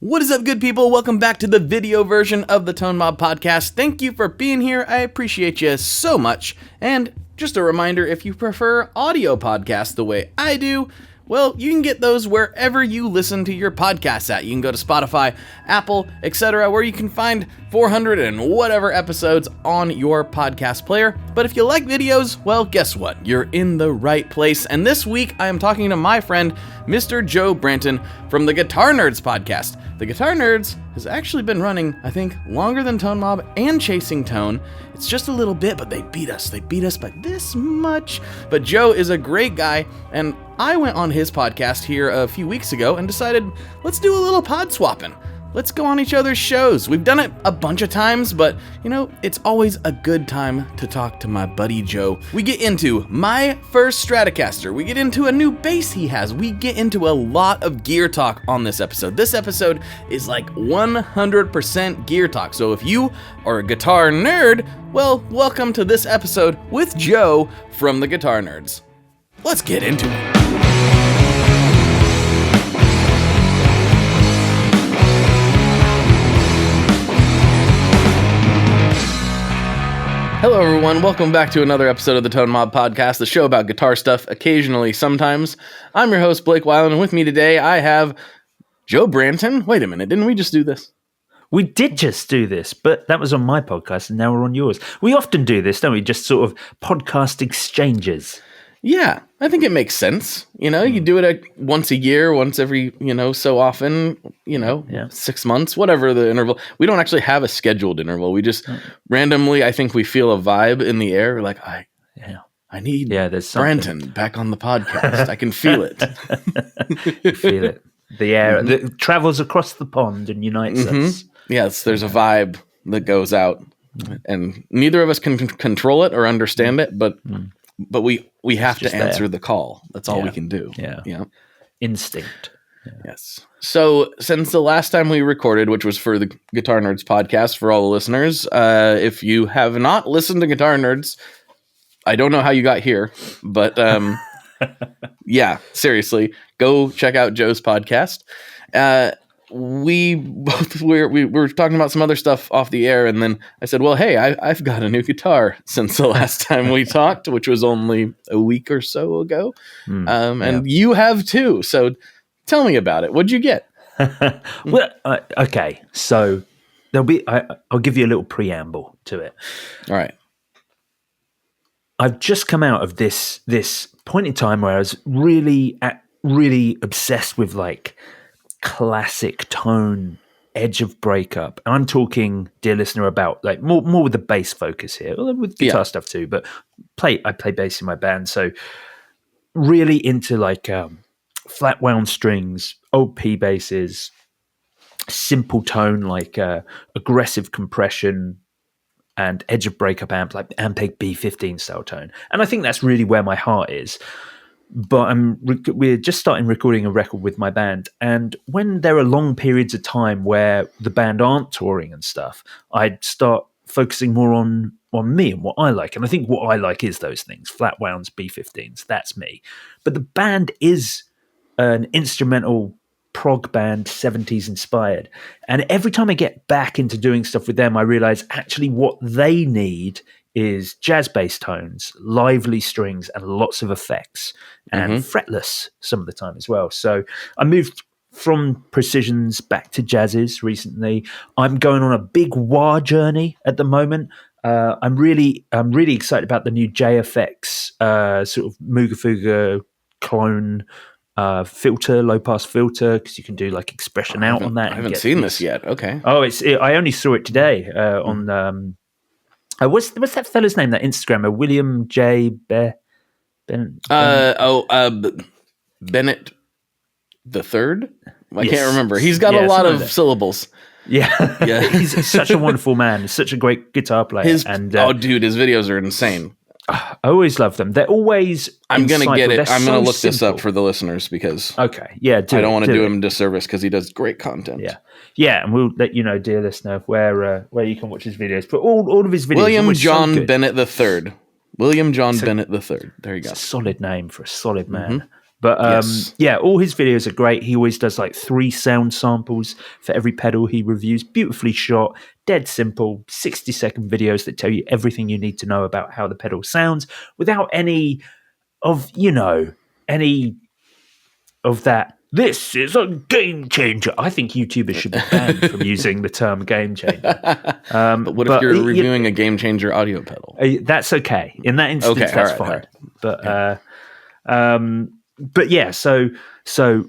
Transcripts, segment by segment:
What is up, good people? Welcome back to the video version of the Tone Mob Podcast. Thank you for being here. I appreciate you so much. And just a reminder, if you prefer audio podcasts the way I do, well, you can get those wherever you listen to your podcasts at. You can go to Spotify, Apple, etc., where you can find 400 and whatever episodes on your podcast player. But if you like videos, well, guess what? You're in the right place. And this week, I am talking to my friend, Mr. Joe Branton from the Guitar Nerds podcast. The Guitar Nerds has actually been running, I think, longer than Tone Mob and Chasing Tone. It's just a little bit, but they beat us. They beat us by this much. But Joe is a great guy, and I went on his podcast here a few weeks ago and decided, let's do a little pod swapping. Let's go on each other's shows. We've done it a bunch of times, but, it's always a good time to talk to my buddy Joe. We get into my first Stratocaster. We get into a new bass he has. We get into a lot of gear talk on this episode. This episode is like 100% gear talk. So if you are a guitar nerd, well, welcome to this episode with Joe from the Guitar Nerds. Let's get into it. Hello everyone, welcome back to another episode of the Tone Mob Podcast, the show about guitar stuff, occasionally, sometimes. I'm your host, Blake Weiland, and with me today I have Joe Branton. Wait a minute, didn't we just do this? We did just do this, but that was on my podcast and now we're on yours. We often do this, don't we? Just sort of podcast exchanges. Yeah, I think it makes sense. You do it once a year, once every, so often, 6 months, whatever the interval. We don't actually have a scheduled interval. We just randomly, I think we feel a vibe in the air. Like, I need there's Branton back on the podcast. I can feel it. You feel it. The air that travels across the pond and unites us. Yes, there's a vibe that goes out. And neither of us can control it or understand it, but we have to answer the call. That's all we can do. Yeah. Instinct. Yeah. Yes. So since the last time we recorded, which was for the Guitar Nerds podcast, for all the listeners, if you have not listened to Guitar Nerds, I don't know how you got here, but yeah, seriously, go check out Joe's podcast. We were talking about some other stuff off the air, and then I said, well, hey, I've got a new guitar since the last time we talked, which was only a week or so ago. And you have too. So tell me about it. What'd you get? Well, okay. So I'll give you a little preamble to it. All right. I've just come out of this point in time where I was really obsessed with like classic tone, edge of breakup. I'm talking, dear listener, about like more with the bass focus here, with guitar stuff too. But I play bass in my band, so really into like flat wound strings, old P basses, simple tone like aggressive compression, and edge of breakup amp like Ampeg B15 style tone. And I think that's really where my heart is. But we're just starting recording a record with my band, and when there are long periods of time where the band aren't touring and stuff, I'd start focusing more on me and what I like. And I think what I like is those things, flat wounds, B15s, that's me. But the band is an instrumental prog band, 70s inspired. And every time I get back into doing stuff with them, I realize actually what they need is jazz bass tones, lively strings, and lots of effects, and fretless some of the time as well. So I moved from precisions back to jazzes recently. I'm going on a big wah journey at the moment. I'm really excited about the new JFX sort of Mooga Fuga clone filter, low pass filter, because you can do like expression out on that. I haven't seen this yet. Okay. Oh, I only saw it today on. What's that fella's name? That Instagrammer, William J. Bennett. Bennett the Third. I can't remember. He's got a lot of syllables. Yeah. He's such a wonderful man. He's such a great guitar player. His videos are insane. I always love them. They're always. I'm gonna get it. I'm gonna look this up for the listeners because. Okay. Yeah. I don't want to do him a disservice because he does great content. Yeah, and we'll let you know, dear listener, where you can watch his videos. But all of his videos. William John Bennett III. William John Bennett III. There you go. It's a solid name for a solid man. But Yes. yeah, all his videos are great. He always does like 3 sound samples for every pedal he reviews. Beautifully shot, dead simple, 60-second videos that tell you everything you need to know about how the pedal sounds without any of, any of that. This is a game changer. I think YouTubers should be banned from using the term game changer. But what if you're reviewing a game changer audio pedal? That's okay. In that instance, Okay, that's all fine. right. But yeah, so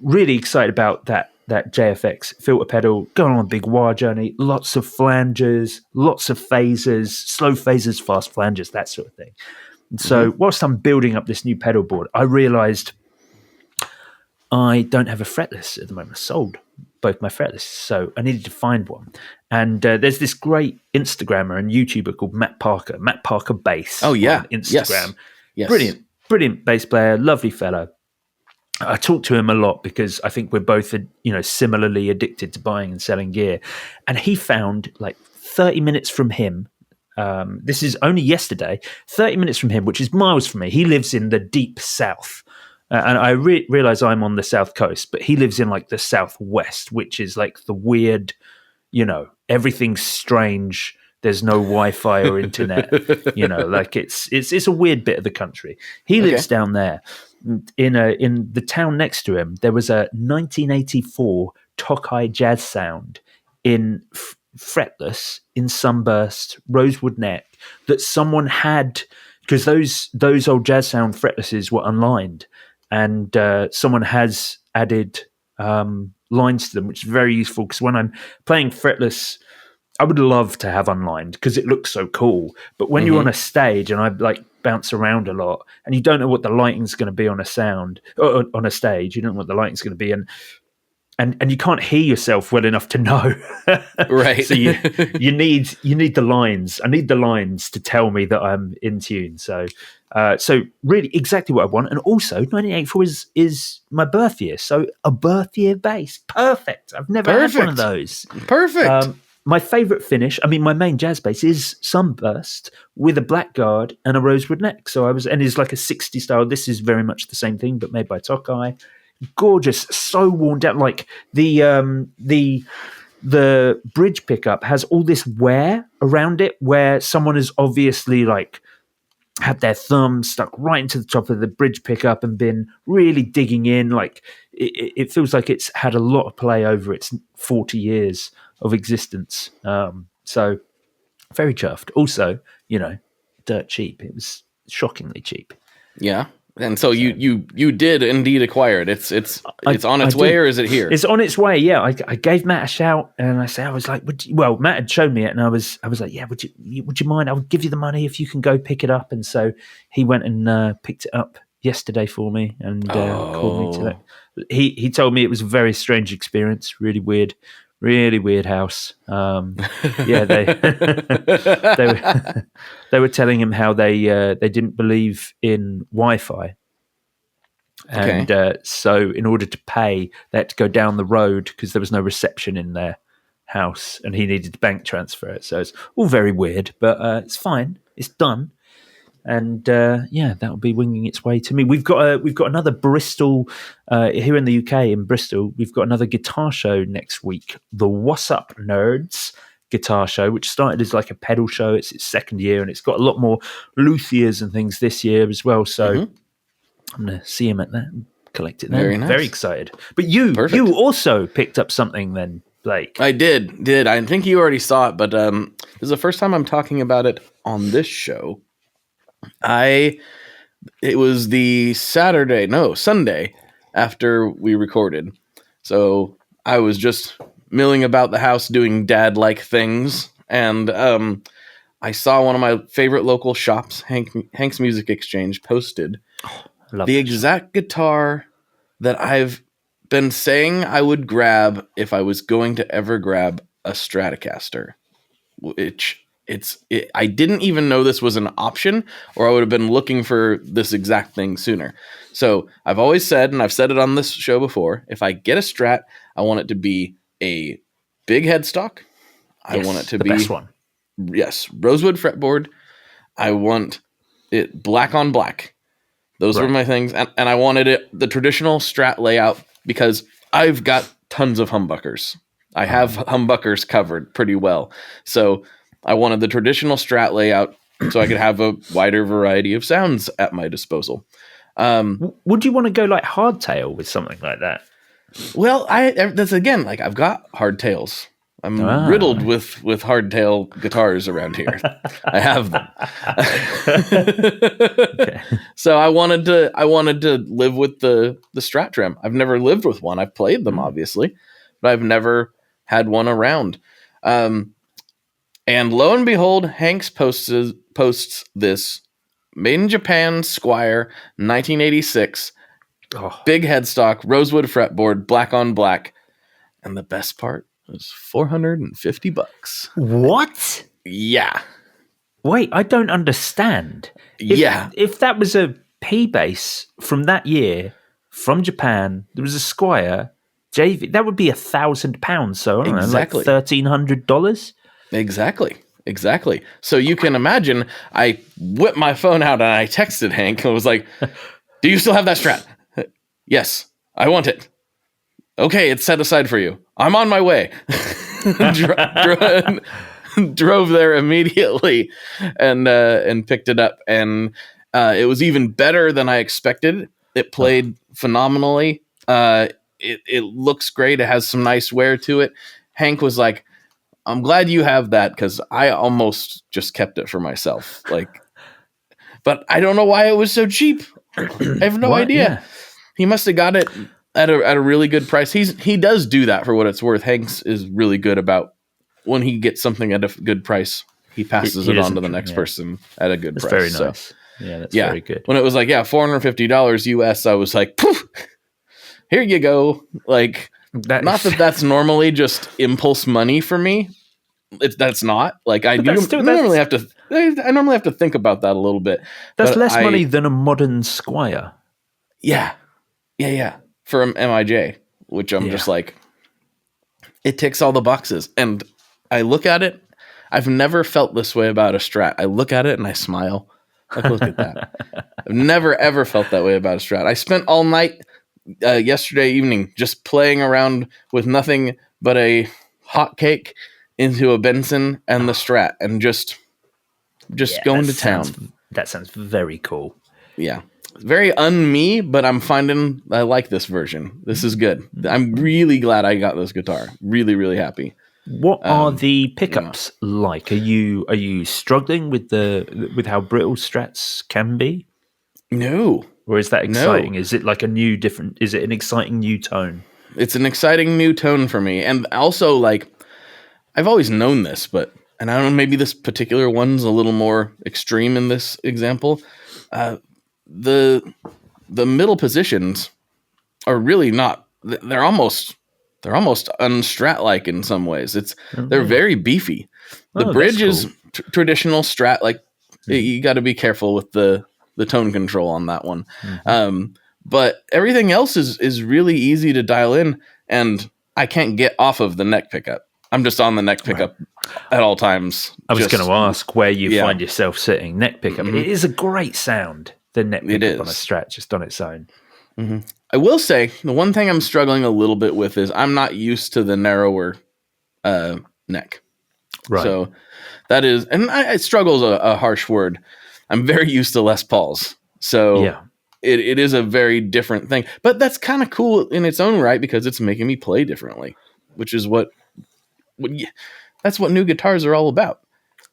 really excited about that JFX filter pedal, going on a big wah journey, lots of flanges, lots of phasers, slow phasers, fast flanges, that sort of thing. And so whilst I'm building up this new pedal board, I realized I don't have a fretless at the moment. I sold both my fretless, so I needed to find one. And there's this great Instagrammer and YouTuber called Matt Parker Bass. Oh yeah, on Instagram. Yes. Brilliant bass player, lovely fellow. I talk to him a lot because I think we're both, similarly addicted to buying and selling gear. And he found like 30 minutes from him. This is only yesterday. 30 minutes from him, which is miles from me. He lives in the deep south. And I realize I'm on the south coast, but he lives in like the southwest, which is like the weird, everything's strange. There's no Wi-Fi or internet, like it's a weird bit of the country. He lives down there. In the town next to him, there was a 1984 Tokai jazz sound in fretless, in sunburst, rosewood neck that someone had, because those old jazz sound fretlesses were unlined. And someone has added lines to them, which is very useful because when I'm playing fretless, I would love to have unlined because it looks so cool. But when you're on a stage and I like bounce around a lot and you don't know what the lighting's going to be on a sound or on a stage, you don't know what the lighting's going to be, and you can't hear yourself well enough to know. Right. So you need the lines. I need the lines to tell me that I'm in tune. So really exactly what I want. And also 1984 is my birth year. So a birth year bass. Perfect. I've never had one of those. Perfect. My favorite finish, my main jazz bass is sunburst with a blackguard and a rosewood neck. So and it's like a 60 style. This is very much the same thing, but made by Tokai. Gorgeous, so worn down. Like the bridge pickup has all this wear around it, where someone has obviously like had their thumb stuck right into the top of the bridge pickup and been really digging in. Like it feels like it's had a lot of play over its 40 years of existence. So very chuffed. Also, dirt cheap. It was shockingly cheap. Yeah. And so you did indeed acquire it. It's on its way, or is it here? It's on its way. Yeah, I gave Matt a shout, and I was like, Matt had shown me it, and I was like, yeah, would you mind? I'll give you the money if you can go pick it up. And so he went and picked it up yesterday for me, and called me to that. He told me it was a very strange experience, really weird house. Yeah, they were telling him how they didn't believe in Wi-Fi, and so in order to pay, they had to go down the road because there was no reception in their house, and he needed to bank transfer it. So it's all very weird, but it's fine. It's done. And that'll be winging its way to me. We've got another Bristol here in the UK in Bristol. We've got another guitar show next week, the What's Up Nerds guitar show, which started as like a pedal show. It's its second year, and it's got a lot more luthiers and things this year as well. So I'm going to see him at that and collect it. Very nice. Very excited. But you also picked up something then, Blake. I did. I think you already saw it, but this is the first time I'm talking about it on this show. It was the Sunday after we recorded. So I was just milling about the house doing dad-like things. And I saw one of my favorite local shops, Hank's Music Exchange, posted the exact guitar that I've been saying I would grab if I was going to ever grab a Stratocaster, which... I didn't even know this was an option, or I would have been looking for this exact thing sooner. So I've always said, and I've said it on this show before, if I get a Strat, I want it to be a big headstock. I want it to be the best one. Yes, rosewood fretboard. I want it black on black, Those were my things. And I wanted the traditional Strat layout because I've got tons of humbuckers. I have humbuckers covered pretty well. So I wanted the traditional Strat layout so I could have a wider variety of sounds at my disposal. Would you want to go like hardtail with something like that? Well, that's again, like I've got hardtails. I'm riddled with hardtail guitars around here. I have them. Okay. So I wanted to live with the Strat trim. I've never lived with one. I've played them obviously, but I've never had one around. And lo and behold, Hanks posts this made in Japan Squire 1986 big headstock, rosewood fretboard, black on black, and the best part was $450. What? Yeah. Wait, I don't understand. If that was a P bass from that year from Japan, there was a Squire JV, that would be £1,000. So I don't know, like $1,300. Exactly. So you can imagine, I whipped my phone out and I texted Hank and was like, "Do you still have that Strat?" "Yes, I want it." "Okay, it's set aside for you. I'm on my way." Drove there immediately and picked it up. And it was even better than I expected. It played phenomenally. It looks great. It has some nice wear to it. Hank was like, "I'm glad you have that because I almost just kept it for myself." But I don't know why it was so cheap. I have no idea. Yeah. He must have got it at a really good price. He does do that for what it's worth. Hanks is really good about when he gets something at a good price, he passes it on to the next person at a good price. Very nice. Yeah, that's very good. When it was like, $450 US, I was like, poof, here you go. Like, not that that's normally just impulse money for me. That's not. Like, I normally have to think about that a little bit. That's less money than a modern Squire. Yeah. For MIJ, which I'm just like, it ticks all the boxes. And I look at it. I've never felt this way about a Strat. I look at it and I smile. Like, look at that. I've never, ever felt that way about a Strat. I spent all night yesterday evening just playing around with nothing but a hot cake into a Benson and the Strat and just going to town. That sounds very cool. Yeah. Very un-me, but I'm finding I like this version. This is good. I'm really glad I got this guitar. Really, really happy. What are the pickups like? Are you struggling with how brittle Strats can be? No. Or is that exciting? No. Is it like is it an exciting new tone? It's an exciting new tone for me. And also, like, I've always known this, and I don't know, maybe this particular one's a little more extreme in this example. The middle positions are really not. They're almost un-Strat-like in some ways. They're very beefy. The bridge is traditional Strat. Like, you got to be careful with the tone control on that one. Mm-hmm. But everything else is really easy to dial in, and I can't get off of the neck pickup. I'm just on the neck pickup at all times. I was going to ask where you find yourself sitting. Neck pickup. Mm-hmm. It is a great sound. The neck pickup on a Strat just on its own. Mm-hmm. I will say the one thing I'm struggling a little bit with is I'm not used to the narrower neck. Right. So that is, and struggle is a harsh word. I'm very used to Les Pauls. So it is a very different thing. But that's kind of cool in its own right because it's making me play differently, which is that's what new guitars are all about.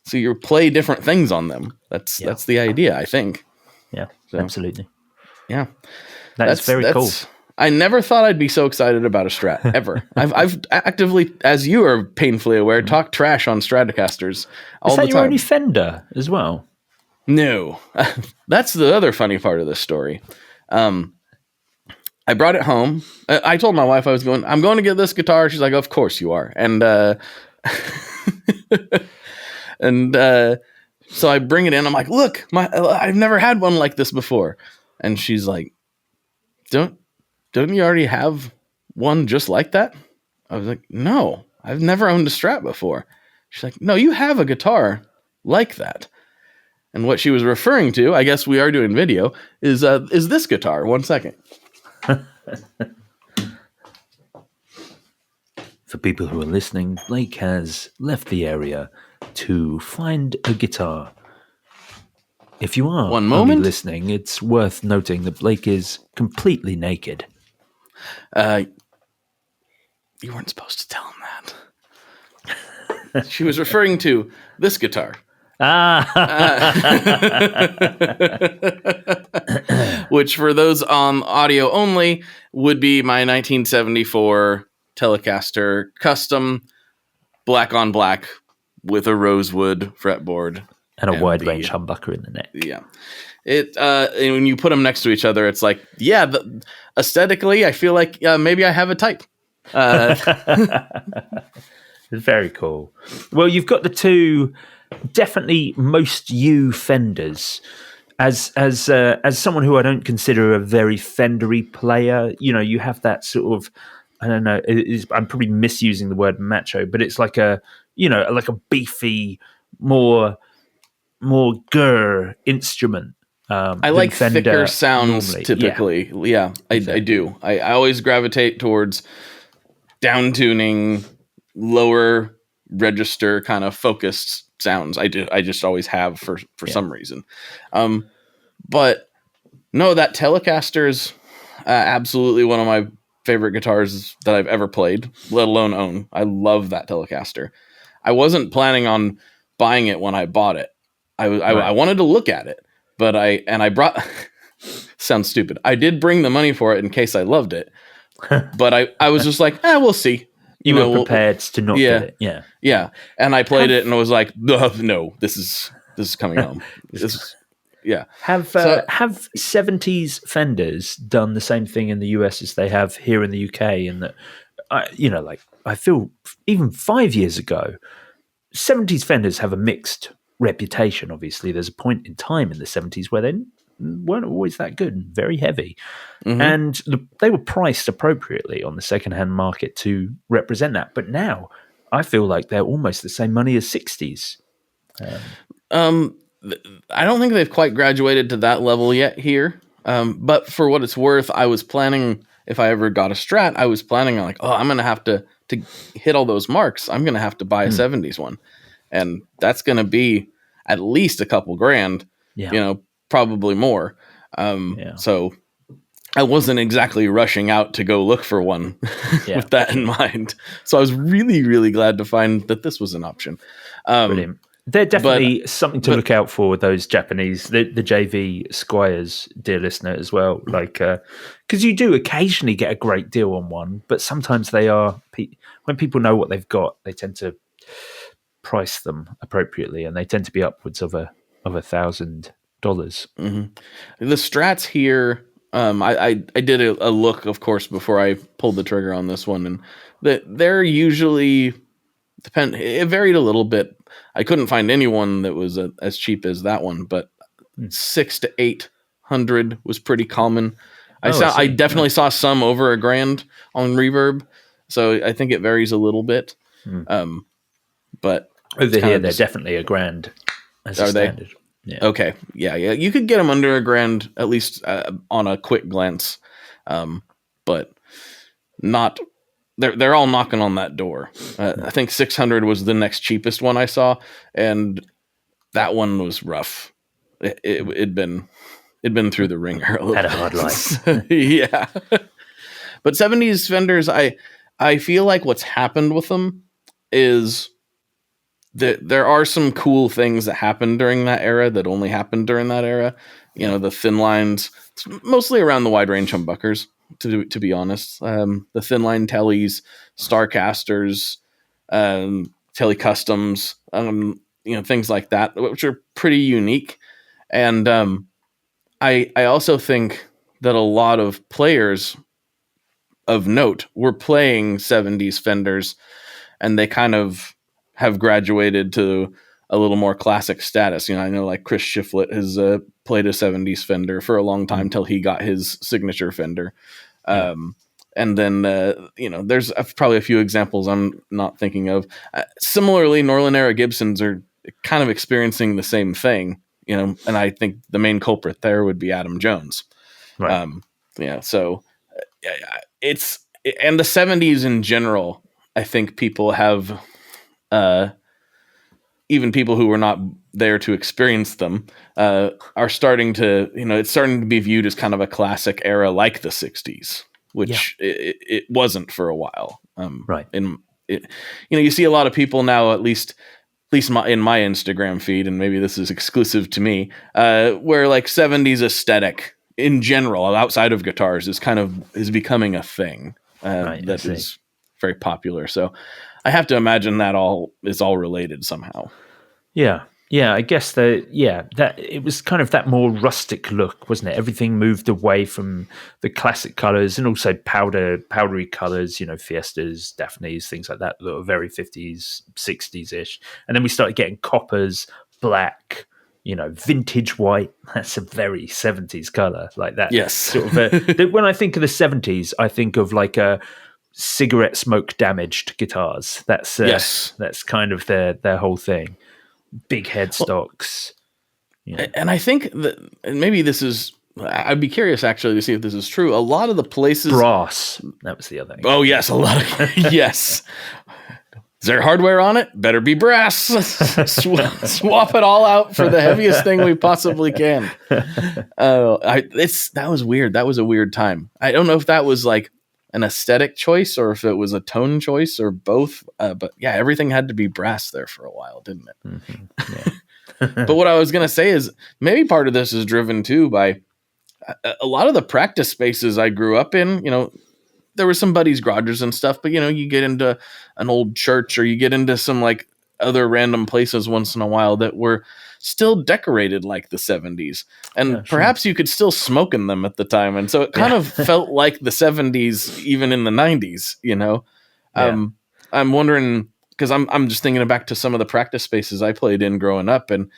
So you play different things on them. That's the idea, I think. Yeah, absolutely. Yeah. That's very cool. I never thought I'd be so excited about a Strat, ever. I've actively, as you are painfully aware, talked trash on Stratocasters all the time. Is that your only Fender as well? No. That's the other funny part of this story. I brought it home. I told my wife I'm going to get this guitar. She's like, "Of course you are." And so I bring it in. I'm like, "Look, I've never had one like this before." And she's like, Don't you already have one just like that?" I was like, "No, I've never owned a Strat before." She's like, "No, you have a guitar like that." And what she was referring to, I guess we are doing video, is this guitar. 1 second. For people who are listening, Blake has left the area to find a guitar. If you are One only moment. listening, it's worth noting that Blake is completely naked. You weren't supposed to tell him that. She was referring to this guitar. Which for those on audio only would be my 1974 Telecaster custom, black on black with a rosewood fretboard And a wide range humbucker in the neck. Yeah. And when you put them next to each other, it's like, yeah, aesthetically, I feel like maybe I have a type. Very cool. Well, you've got the two definitely most you Fenders. As someone who I don't consider a very Fendery player, you have that sort of, I don't know, I'm probably misusing the word macho, but it's like a beefy, more grr instrument. I like Fender thicker sounds normally. typically. Yeah, I do. I always gravitate towards down tuning, lower register kind of focused sounds. I just always have for some reason. But no, that Telecaster is absolutely one of my favorite guitars that I've ever played, let alone own. I love that Telecaster. I wasn't planning on buying it when I bought it. I wanted to look at it, but I brought sounds stupid. I did bring the money for it in case I loved it, but I was just like, we'll see. You were prepared to not get it. Yeah. Yeah. And I played it and I was like, no, this is coming home. Have 70s Fenders done the same thing in the US as they have here in the UK? And that, I feel even 5 years ago, 70s Fenders have a mixed reputation. Obviously, there's a point in time in the 70s where they weren't always that good and very heavy. Mm-hmm. And they were priced appropriately on the secondhand market to represent that. But now I feel like they're almost the same money as 60s. I don't think they've quite graduated to that level yet here. But for what it's worth, I was planning, if I ever got a Strat, I was planning on like, I'm going to have to hit all those marks. I'm going to have to buy a 70s one. And that's going to be at least a couple grand, probably more. So I wasn't exactly rushing out to go look for one with that in mind. So I was really, really glad to find that this was an option. Brilliant. They're definitely something to look out for, those Japanese, the JV Squires, dear listener, as well. Like, because you do occasionally get a great deal on one, but sometimes they are, when people know what they've got, they tend to price them appropriately, and they tend to be upwards of $1,000. Mm-hmm. The Strats here, I did a look, of course, before I pulled the trigger on this one, and they're usually it varied a little bit. I couldn't find anyone that was as cheap as that one, but $600 to $800 was pretty common. I definitely saw some over $1,000 on Reverb, so I think it varies a little bit. But over here, they're definitely $1,000 as a standard. Yeah. Okay, yeah, you could get them under $1,000 at least on a quick glance, but not. They're all knocking on that door. I think $600 was the next cheapest one I saw, and that one was rough. It'd been through the ringer a little. Had a hard life. Yeah. But 70s Fenders, I feel like what's happened with them is that there are some cool things that happened during that era that only happened during that era. The thin lines, mostly around the wide range humbuckers. To be honest, the thin line tellies, Starcasters, telly customs, things like that, which are pretty unique. And I also think that a lot of players of note were playing 70s Fenders, and they kind of have graduated to a little more classic status. I know like Chris Shiflett has played a 70s Fender for a long time till he got his signature Fender. And then, there's probably a few examples I'm not thinking of. Similarly, Norland era Gibsons are kind of experiencing the same thing. and I think the main culprit there would be Adam Jones. Right. So it's, and the 70s in general, I think people have, even people who were not there to experience them, are starting to, it's starting to be viewed as kind of a classic era like the 60s, which it wasn't for a while. Right. You see a lot of people now, at least in my Instagram feed, and maybe this is exclusive to me, where like 70s aesthetic in general, outside of guitars, is becoming a thing that is very popular. So I have to imagine that is all related somehow. Yeah, I guess that it was kind of that more rustic look, wasn't it? Everything moved away from the classic colors and also powdery colors, Fiestas, Daphnes, things like that were very 50s, 60s ish. And then we started getting coppers, black, vintage white. That's a very 70s color, like that. Yes. Sort of when I think of the 70s, I think of like a cigarette smoke damaged guitars. That's kind of their whole thing. Big headstocks. And I think that, and maybe this is, I'd be curious actually to see if this is true. A lot of the places, brass. That was the other thing. Oh yes, a lot of yes. Is there hardware on it? Better be brass. Swap it all out for the heaviest thing we possibly can. That was weird. That was a weird time. I don't know if that was like an aesthetic choice or if it was a tone choice or both. But yeah, everything had to be brass there for a while, didn't it? Mm-hmm. Yeah. But what I was going to say is maybe part of this is driven too by a lot of the practice spaces I grew up in. There were some buddies' garages and stuff, but you get into an old church or you get into some like other random places once in a while that were still decorated like the 70s. And perhaps you could still smoke in them at the time. And so it kind of felt like the 70s, even in the 90s, I'm wondering, because I'm just thinking back to some of the practice spaces I played in growing up, and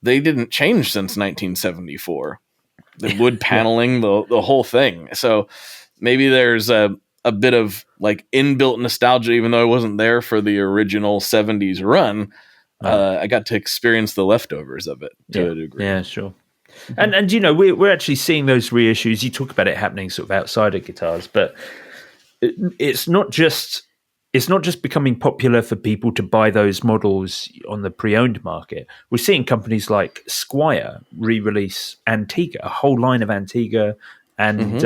they didn't change since 1974. The wood paneling, the whole thing. So maybe there's a bit of like inbuilt nostalgia, even though I wasn't there for the original 70s run. I got to experience the leftovers of it to a degree. Yeah, sure. And we're actually seeing those reissues. You talk about it happening sort of outside of guitars, but it's not just becoming popular for people to buy those models on the pre-owned market. We're seeing companies like Squier re-release Antigua, a whole line of Antigua, and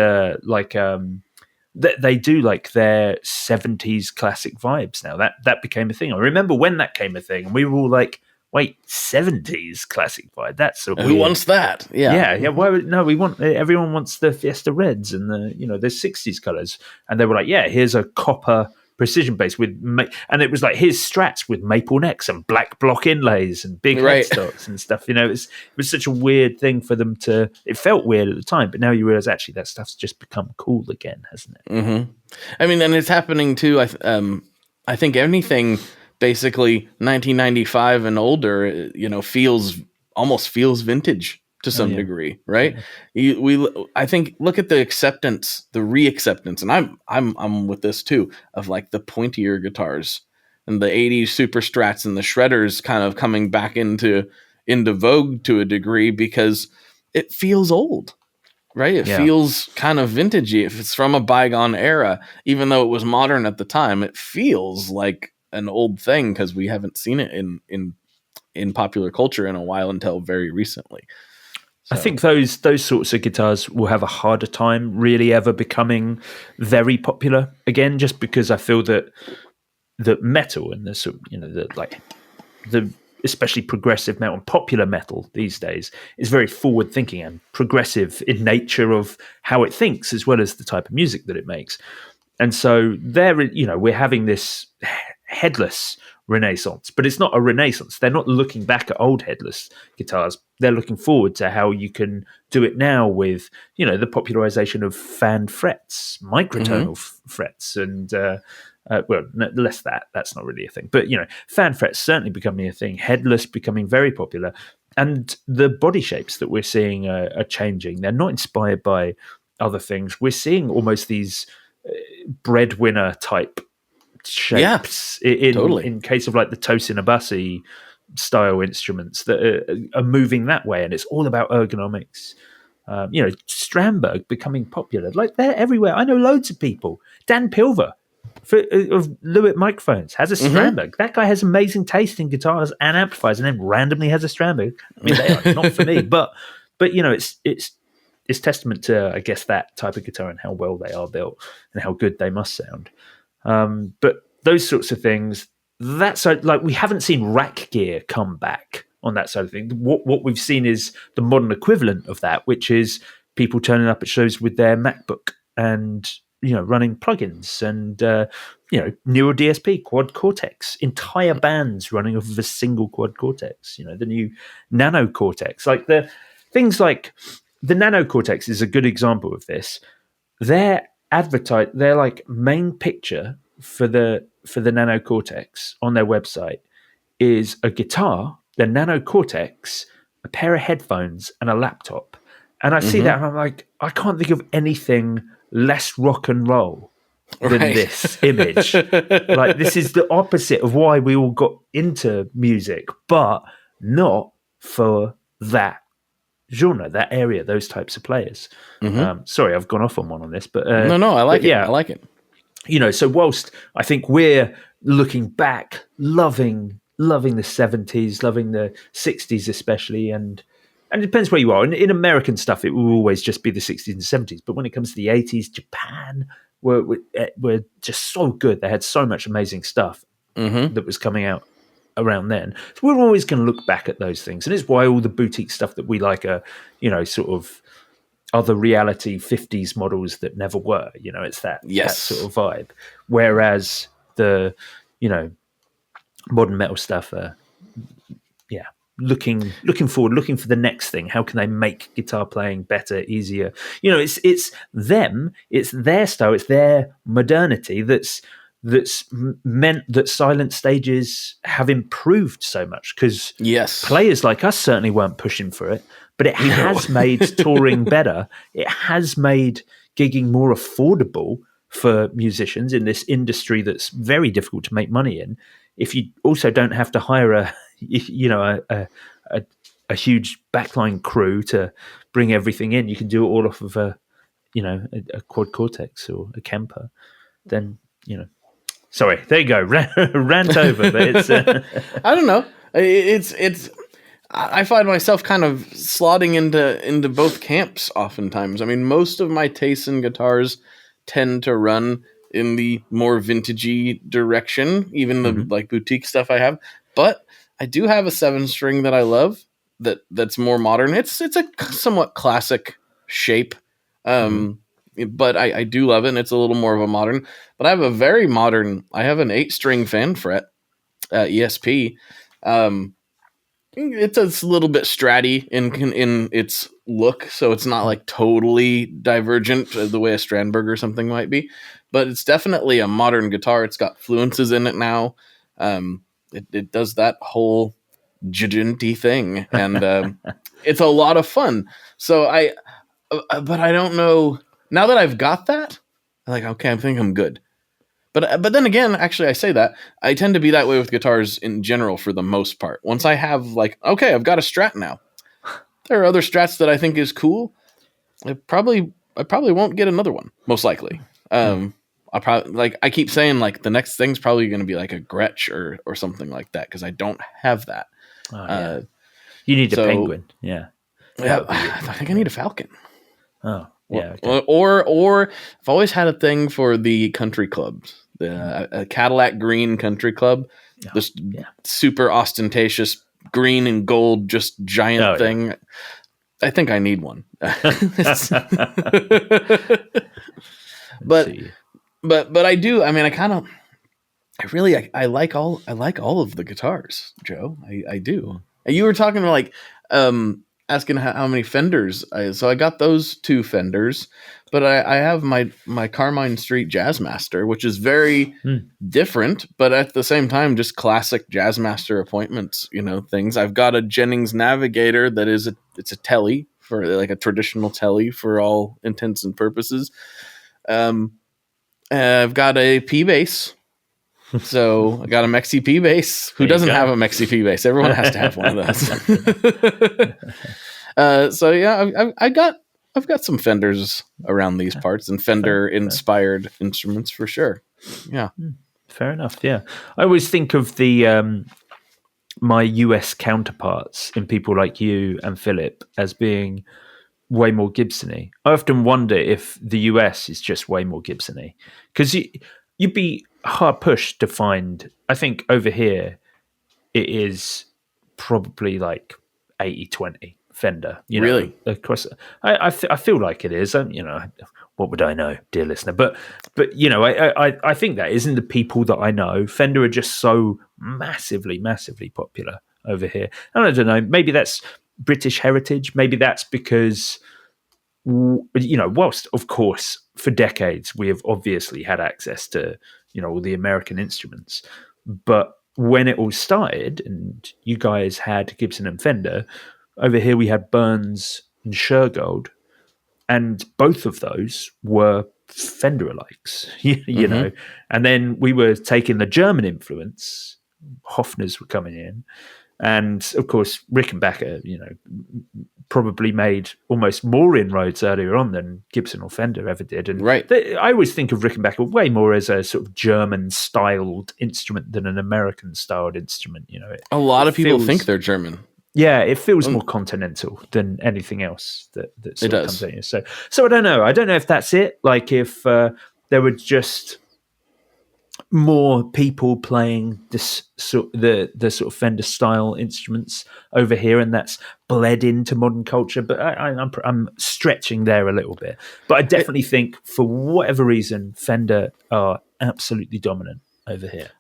they do like their 70s classic vibes now. That became a thing. I remember when that came a thing, and we were all like, wait, 70s classic vibe? That's so who wants that? Yeah. Everyone wants the Fiesta Reds and the the 60s colors. And they were like, yeah, here's a copper precision bass and it was like, here's Strats with maple necks and black block inlays and big headstocks and stuff. It was such a weird thing for them to. It felt weird at the time, but now you realize actually that stuff's just become cool again, hasn't it? Mm-hmm. I mean, and it's happening too. I think anything basically 1995 and older, almost feels vintage to some degree, right? Yeah. I think look at the acceptance, the reacceptance, and I'm with this too, of like the pointier guitars and the 80s super strats and the shredders kind of coming back into vogue to a degree because it feels old, right? It feels kind of vintagey. If it's from a bygone era, even though it was modern at the time, it feels like an old thing because we haven't seen it in popular culture in a while until very recently. So. I think those sorts of guitars will have a harder time really ever becoming very popular again, just because I feel that metal and the especially progressive metal and popular metal these days is very forward thinking and progressive in nature of how it thinks as well as the type of music that it makes. And so we're having this headless renaissance, but it's not a renaissance. They're not looking back at old headless guitars. They're looking forward to how you can do it now with, the popularization of fan frets, microtonal frets, and less that's not really a thing. But, fan frets certainly becoming a thing, headless becoming very popular. And the body shapes that we're seeing are changing. They're not inspired by other things. We're seeing almost these breadwinner type shapes in case of like the Tosin Abasi style instruments that are moving that way, and it's all about ergonomics. Strandberg becoming popular, like they're everywhere. I know loads of people. Dan Pilver of Lewitt Microphones has a Strandberg. That guy has amazing taste in guitars and amplifiers, and then randomly has a Strandberg. I mean, they are not for me, but it's testament to, I guess, that type of guitar and how well they are built and how good they must sound. But those sorts of things, that's like we haven't seen rack gear come back on that side of things. What we've seen is the modern equivalent of that, which is people turning up at shows with their MacBook and running plugins and newer DSP, Quad Cortex, entire bands running off of a single Quad Cortex. The new Nano Cortex, like the things like the Nano Cortex is a good example of this. Their like main picture for the Nano Cortex on their website is a guitar, the Nano Cortex, a pair of headphones, and a laptop. And I see that and I'm like, I can't think of anything less rock and roll than this image. Like, this is the opposite of why we all got into music, but not for that genre, that area, those types of players. Sorry, I've gone off on one on this, but no, I like it. Yeah, I like it. So whilst I think we're looking back, loving the 70s, loving the 60s especially, and it depends where you are. In American stuff, it will always just be the 60s and 70s. But when it comes to the 80s, Japan were just so good. They had so much amazing stuff that was coming out around then. So we're always going to look back at those things. And it's why all the boutique stuff that we like are, sort of other reality 50s models that never were. It's that sort of vibe. Whereas the, modern metal stuff looking forward, looking for the next thing. How can they make guitar playing better, easier? It's them, it's their style, it's their modernity that's meant that silent stages have improved so much, because players like us certainly weren't pushing for it, but it has made touring better. It has made gigging more affordable for musicians in this industry that's very difficult to make money in. If you also don't have to hire a huge backline crew to bring everything in, you can do it all off of a Quad Cortex or a Kemper. Then sorry, there you go, rant over. But it's I don't know. It's I find myself kind of slotting into both camps oftentimes. I mean, most of my tastes in guitars tend to run in the more vintagey direction, even the like boutique stuff I have. But I do have a 7-string that I love that's more modern. It's a somewhat classic shape, but I do love it, and it's a little more of a modern. But I have a very modern. I have an 8-string fan fret ESP. It's a little bit stratty in its look, so it's not like totally divergent the way a Strandberg or something might be, but it's definitely a modern guitar. It's got fluences in it now. It does that whole jigenty thing, and it's a lot of fun. So but I don't know. Now that I've got that, I'm like, okay, I think I'm good. But then again, actually, I say that I tend to be that way with guitars in general for the most part. Once I have like, okay, I've got a Strat now. There are other Strats that I think is cool. I probably won't get another one, most likely. I probably, like, I keep saying, like, the next thing's probably going to be like a Gretsch or something like that, because I don't have that. You need a Penguin, yeah. I think I need a Falcon. Oh, yeah. Okay. Or I've always had a thing for the country clubs, a Cadillac green country club, this super ostentatious green and gold, just giant thing. Yeah. I think I need one. But I do. I mean, I like all of the guitars, Joe. I do. You were talking like asking how many Fenders. So I got those 2 Fenders, but I have my Carmine Street Jazzmaster, which is very different, but at the same time, just classic Jazzmaster appointments, things. I've got a Jennings Navigator that it's a Telly, for like a traditional Telly for all intents and purposes. I've got a P-Bass, So I got a Mexi P bass. Who doesn't have a Mexi P bass? Everyone has to have one of those. So yeah, I've got some Fenders around these parts and Fender inspired instruments for sure. Yeah. Fair enough. Yeah. I always think of the my US counterparts in people like you and Philip as being way more Gibson-y. I often wonder if the US is just way more Gibson-y, because you'd be hard pushed to find. I think over here it is probably like 80-20 Fender. Really? Of course, I feel like it is. What would I know, dear listener? But I think that isn't the people that I know. Fender are just so massively popular over here. And I don't know. Maybe that's British heritage. Maybe that's because, whilst of course for decades we have obviously had access to all the American instruments, but when it all started and you guys had Gibson and Fender, over here we had Burns and Shergold, and both of those were Fender alikes, you know. And then we were taking the German influence. Hofners were coming in, and of course Rickenbacker, probably made almost more inroads earlier on than Gibson or Fender ever did. And I always think of Rickenbacker way more as a sort of German-styled instrument than an American-styled instrument. A lot of people think they're German. Yeah, it feels more continental than anything else that sort of comes in. So I don't know. I don't know if that's it. Like if there were just more people playing the sort of Fender style instruments over here, and that's bled into modern culture. But I'm stretching there a little bit. But I definitely think for whatever reason, Fender are absolutely dominant over here.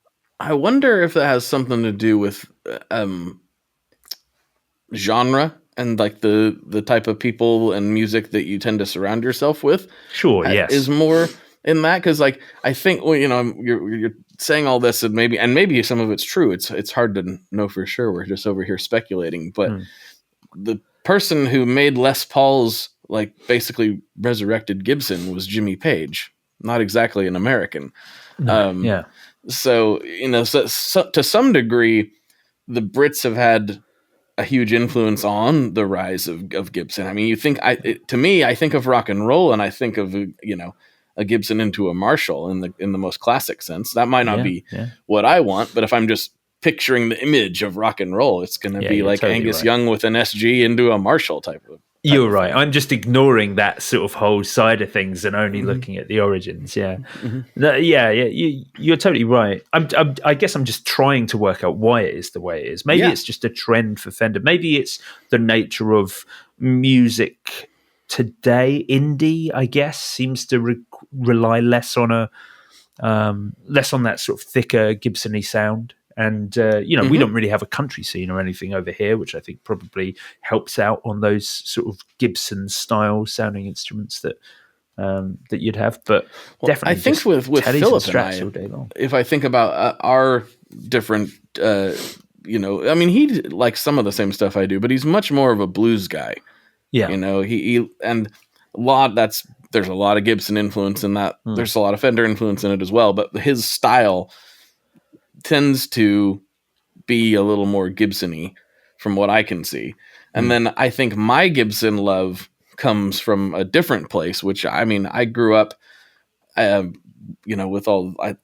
I wonder if that has something to do with genre and like the type of people and music that you tend to surround yourself with. Sure, yes, is more in that, because like I think you're saying all this and maybe some of it's true. It's hard to know for sure. We're just over here speculating, but the person who made Les Pauls like basically resurrected Gibson was Jimmy Page, not exactly an American. Yeah. So so to some degree, the Brits have had a huge influence on the rise of Gibson. I mean, to me, I think of rock and roll, and I think of a Gibson into a Marshall in the most classic sense. That might not be what I want, but if I'm just picturing the image of rock and roll, it's going to be like totally Angus Young with an SG into a Marshall type of. You're right. I'm just ignoring that sort of whole side of things and only looking at the origins. Yeah, you're totally right. I guess I'm just trying to work out why it is the way it is. Maybe it's just a trend for Fender. Maybe it's the nature of music today. Indie, I guess, seems to rely less on that sort of thicker Gibson-y sound. And, we don't really have a country scene or anything over here, which I think probably helps out on those sort of Gibson-style sounding instruments that you'd have. But definitely, I think with Philip and I, all day long. If I think about our different, I mean, he likes some of the same stuff I do, but he's much more of a blues guy. Yeah, he and there's a lot of Gibson influence in that. There's a lot of Fender influence in it as well, but his style tends to be a little more Gibson-y from what I can see. And then I think my Gibson love comes from a different place, which I mean, I grew up, with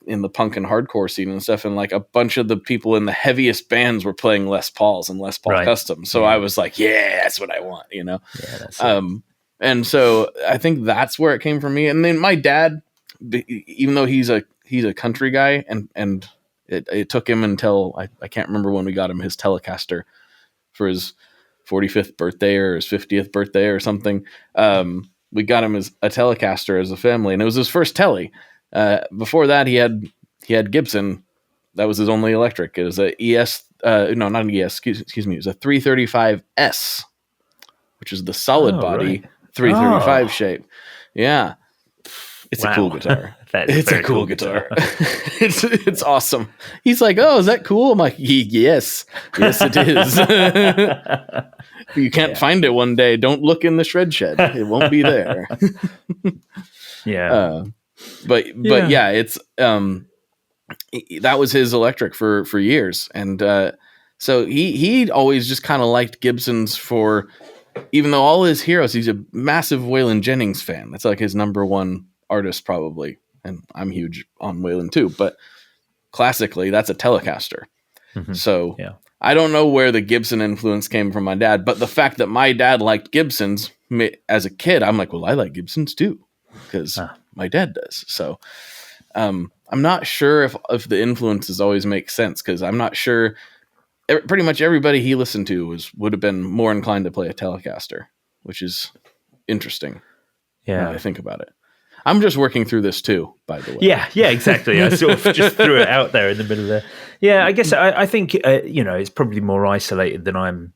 in the punk and hardcore scene and stuff. And like a bunch of the people in the heaviest bands were playing Les Pauls and Les Paul Customs. So I was like, yeah, that's what I want, Yeah, that's and so I think that's where it came from me. And then my dad, even though he's a country guy and it took him until I can't remember when we got him his Telecaster for his 45th birthday or his 50th birthday or something. We got him a Telecaster as a family, and it was his first Tele. Before that, he had Gibson. That was his only electric. It was a ES, not an ES. Excuse me. It was a 335S, which is the solid body 335 shape. Yeah. It's a cool guitar. It's a cool guitar. It's awesome. He's like, oh, is that cool? I'm like, yes, it is. If you can't find it one day, don't look in the shred shed. It won't be there. Yeah. But yeah, it's that was his electric for years. And so he always just kind of liked Gibsons for, even though all his heroes, he's a massive Waylon Jennings fan. That's like his number one artist probably. And I'm huge on Waylon too, but classically that's a Telecaster. So I don't know where the Gibson influence came from my dad, but the fact that my dad liked Gibsons as a kid, I'm like, well, I like Gibsons too, because my dad does. So I'm not sure if the influences always make sense, because I'm not sure. Pretty much everybody he listened to would have been more inclined to play a Telecaster, which is interesting. Yeah, when I think about it. I'm just working through this too, by the way. Yeah, exactly. I sort of just threw it out there in the middle there. Yeah, I guess I think it's probably more isolated than I'm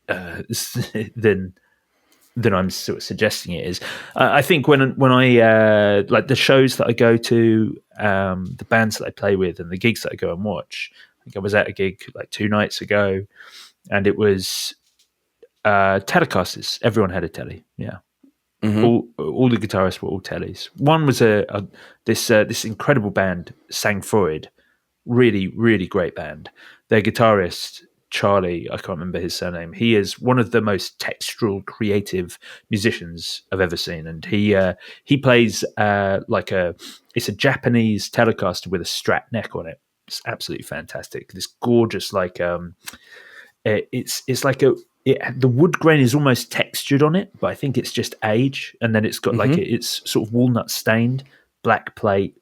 than I'm sort of suggesting it is. I think when I like the shows that I go to, the bands that I play with, and the gigs that I go and watch. I think I was at a gig like 2 nights ago, and it was Telecasters. Everyone had a telly. Yeah. All the guitarists were all tellies. One was this incredible band, Sang Freud, really, really great band. Their guitarist, Charlie, I can't remember his surname. He is one of the most textural, creative musicians I've ever seen, and he plays it's a Japanese Telecaster with a Strat neck on it. It's absolutely fantastic. This gorgeous, it's like the wood grain is almost textured on it, but I think it's just age. And then it's got it's sort of walnut stained, black plate,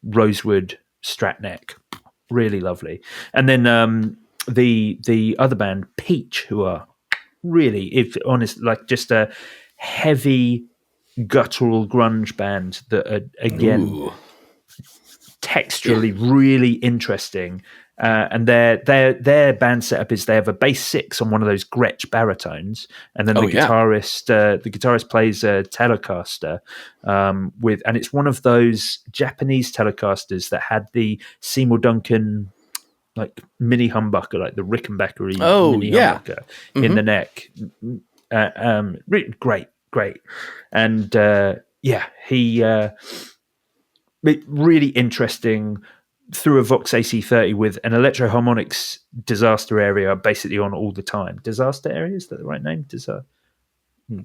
rosewood Strat neck. Really lovely. And then the other band, Peach, who are really, if honest, like just a heavy guttural grunge band that are, again, texturally really interesting. And their band setup is they have a bass 6 on one of those Gretsch baritones, and then the guitarist plays a Telecaster and it's one of those Japanese Telecasters that had the Seymour Duncan like mini humbucker, like the Rickenbacker mini humbucker in the neck. Great, and he really interesting. Through a Vox AC30 with an electro-harmonics disaster area basically on all the time. Disaster area, is that the right name? I was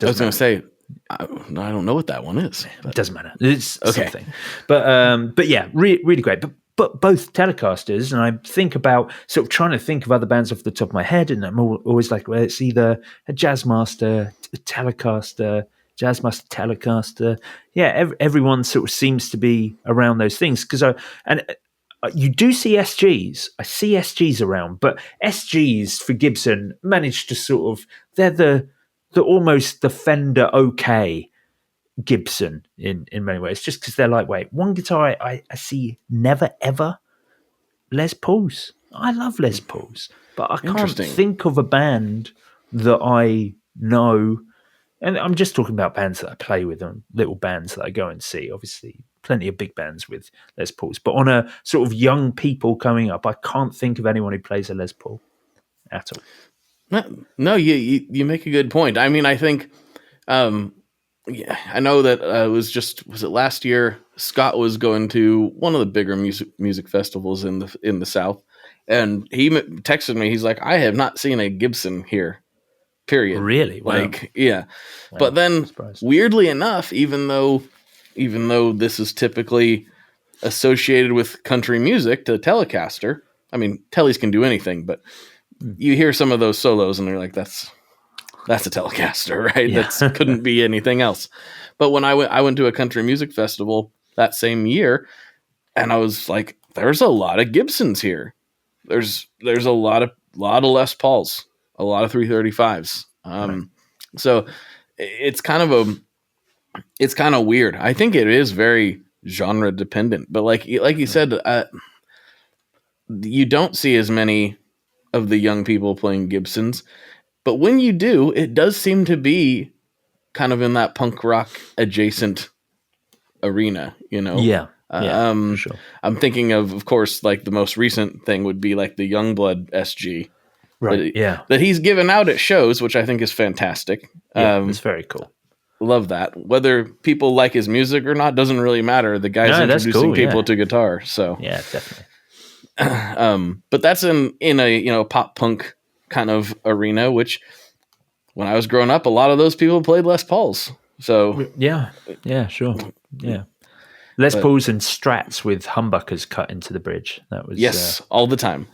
going to say, I don't know what that one is. It doesn't matter. It's something. But yeah, really great. But both Telecasters, and I think about sort of trying to think of other bands off the top of my head, and I'm always like, well, it's either a Jazzmaster, a Telecaster, Jazzmaster, Telecaster. Yeah, everyone sort of seems to be around those things. You do see SGs. I see SGs around, but SGs for Gibson managed to sort of, they're the almost the Fender OK Gibson in many ways, just because they're lightweight. One guitar I see never ever, Les Pauls. I love Les Pauls, but I can't think of a band that I know. And I'm just talking about bands that I play with and little bands that I go and see. Obviously, plenty of big bands with Les Pauls. But on a sort of young people coming up, I can't think of anyone who plays a Les Paul at all. No, you make a good point. I mean, I think, I know that was it last year? Scott was going to one of the bigger music festivals in the South, and he texted me. He's like, I have not seen a Gibson here. Period. Really? Wow. Yeah. Wow. But then, weirdly enough, even though this is typically associated with country music to Telecaster, I mean, Tellies can do anything, but you hear some of those solos and they're like, that's a Telecaster, right? Yeah. That couldn't be anything else. But when I went to a country music festival that same year, and I was like, there's a lot of Gibsons here. There's a lot of Les Pauls. A lot of 335s. So it's kind of weird. I think it is very genre dependent, but like you said, you don't see as many of the young people playing Gibsons, but when you do, it does seem to be kind of in that punk rock adjacent arena, you know? Yeah. For sure. I'm thinking of course, like the most recent thing would be like the Youngblood SG. Right. That he's given out at shows, which I think is fantastic. It's very cool. Love that. Whether people like his music or not doesn't really matter. The guy's introducing people to guitar. So yeah, definitely. But that's in a pop punk kind of arena, which when I was growing up, a lot of those people played Les Pauls. So yeah, sure, yeah. Les Pauls and Strats with humbuckers cut into the bridge. That was yes, all the time.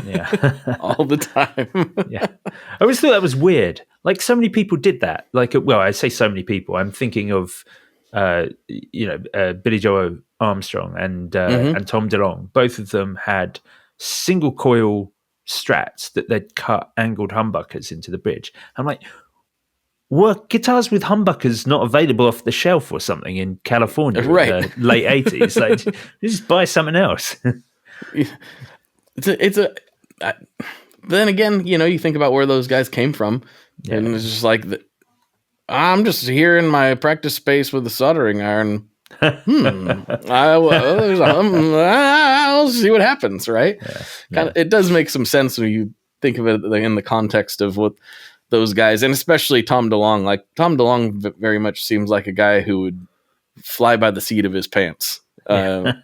Yeah, all the time. Yeah, I always thought that was weird. Like so many people did that. Like, well, I say so many people. I'm thinking of, Billy Joe Armstrong and Tom DeLonge. Both of them had single coil Strats that they'd cut angled humbuckers into the bridge. I'm like, were guitars with humbuckers not available off the shelf or something in California in the late 80s? Like, just buy something else. Then again, you think about where those guys came from, and it's just like, I'm just here in my practice space with a soldering iron. I'll see what happens, right? Yeah. It does make some sense when you think of it in the context of what those guys, and especially Tom DeLonge. Like, Tom DeLonge very much seems like a guy who would fly by the seat of his pants and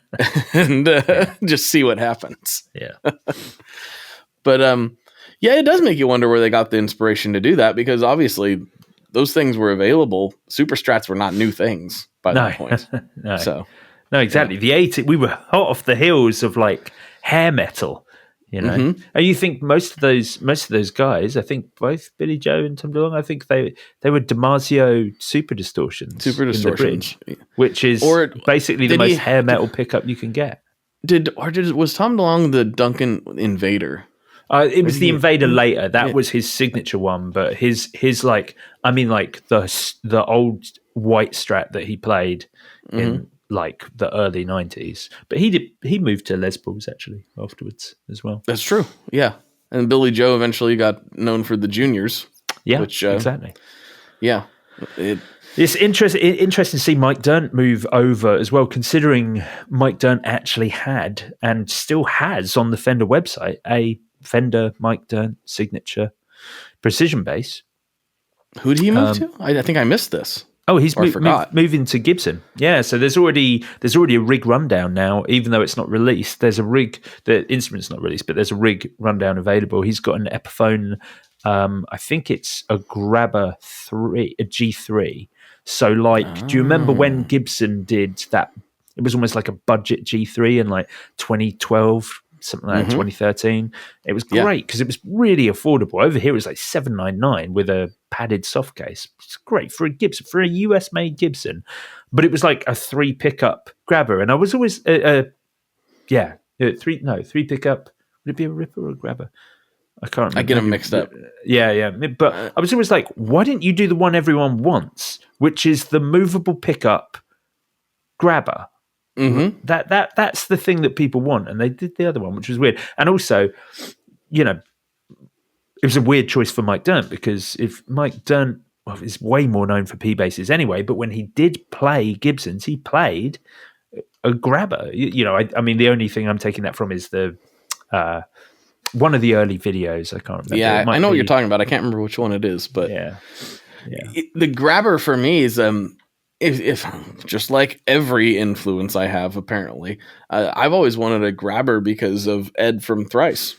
just see what happens. Yeah. But it does make you wonder where they got the inspiration to do that, because obviously those things were available. Super Strats were not new things by that point. No, exactly. The 80s, we were hot off the heels of like hair metal. And you think most of those guys, I think both Billy Joe and Tom DeLonge, I think they were DiMarzio super distortions in the bridge, which is basically the most hair metal pickup you can get. Was Tom DeLonge the Duncan Invader? It was the Invader later. That was his signature one, but his like the old white Strat that he played in like the early 90s. But he moved to Les Pauls actually afterwards as well. That's true. Yeah. And Billy Joe eventually got known for the Juniors. Yeah, exactly. Yeah. It's interesting to see Mike Dirnt move over as well, considering Mike Dirnt actually had and still has on the Fender website a Fender Mike Dirnt signature precision bass. Who did he move to? I think I missed this. Oh, he's moving to Gibson. Yeah, so there's already a rig rundown now, even though it's not released. There's a rig, the instrument's not released, but there's a rig rundown available. He's got an Epiphone, I think it's a Grabber 3, a G3. So do you remember when Gibson did that? It was almost like a budget G3 in like 2012, something like that, 2013. It was great because it was really affordable. Over here it was like $799 with a padded soft case. It's great for a Gibson, for a US made Gibson, but it was like a 3 pickup Grabber, and I was always 3 pickup. Would it be a Ripper or a Grabber? I can't remember. I get them mixed up. Yeah. But I was always like, why didn't you do the one everyone wants, which is the movable pickup Grabber? That's the thing that people want, and they did the other one, which was weird. And also, it was a weird choice for Mike Dirnt, because if Mike Dirnt is way more known for P basses anyway, but when he did play Gibsons, he played a Grabber. I mean, the only thing I'm taking that from is the one of the early videos. I can't remember. Yeah, I know what you're talking about. I can't remember which one it is, but the Grabber for me is if just like every influence I have, apparently, I've always wanted a Grabber because of Ed from Thrice.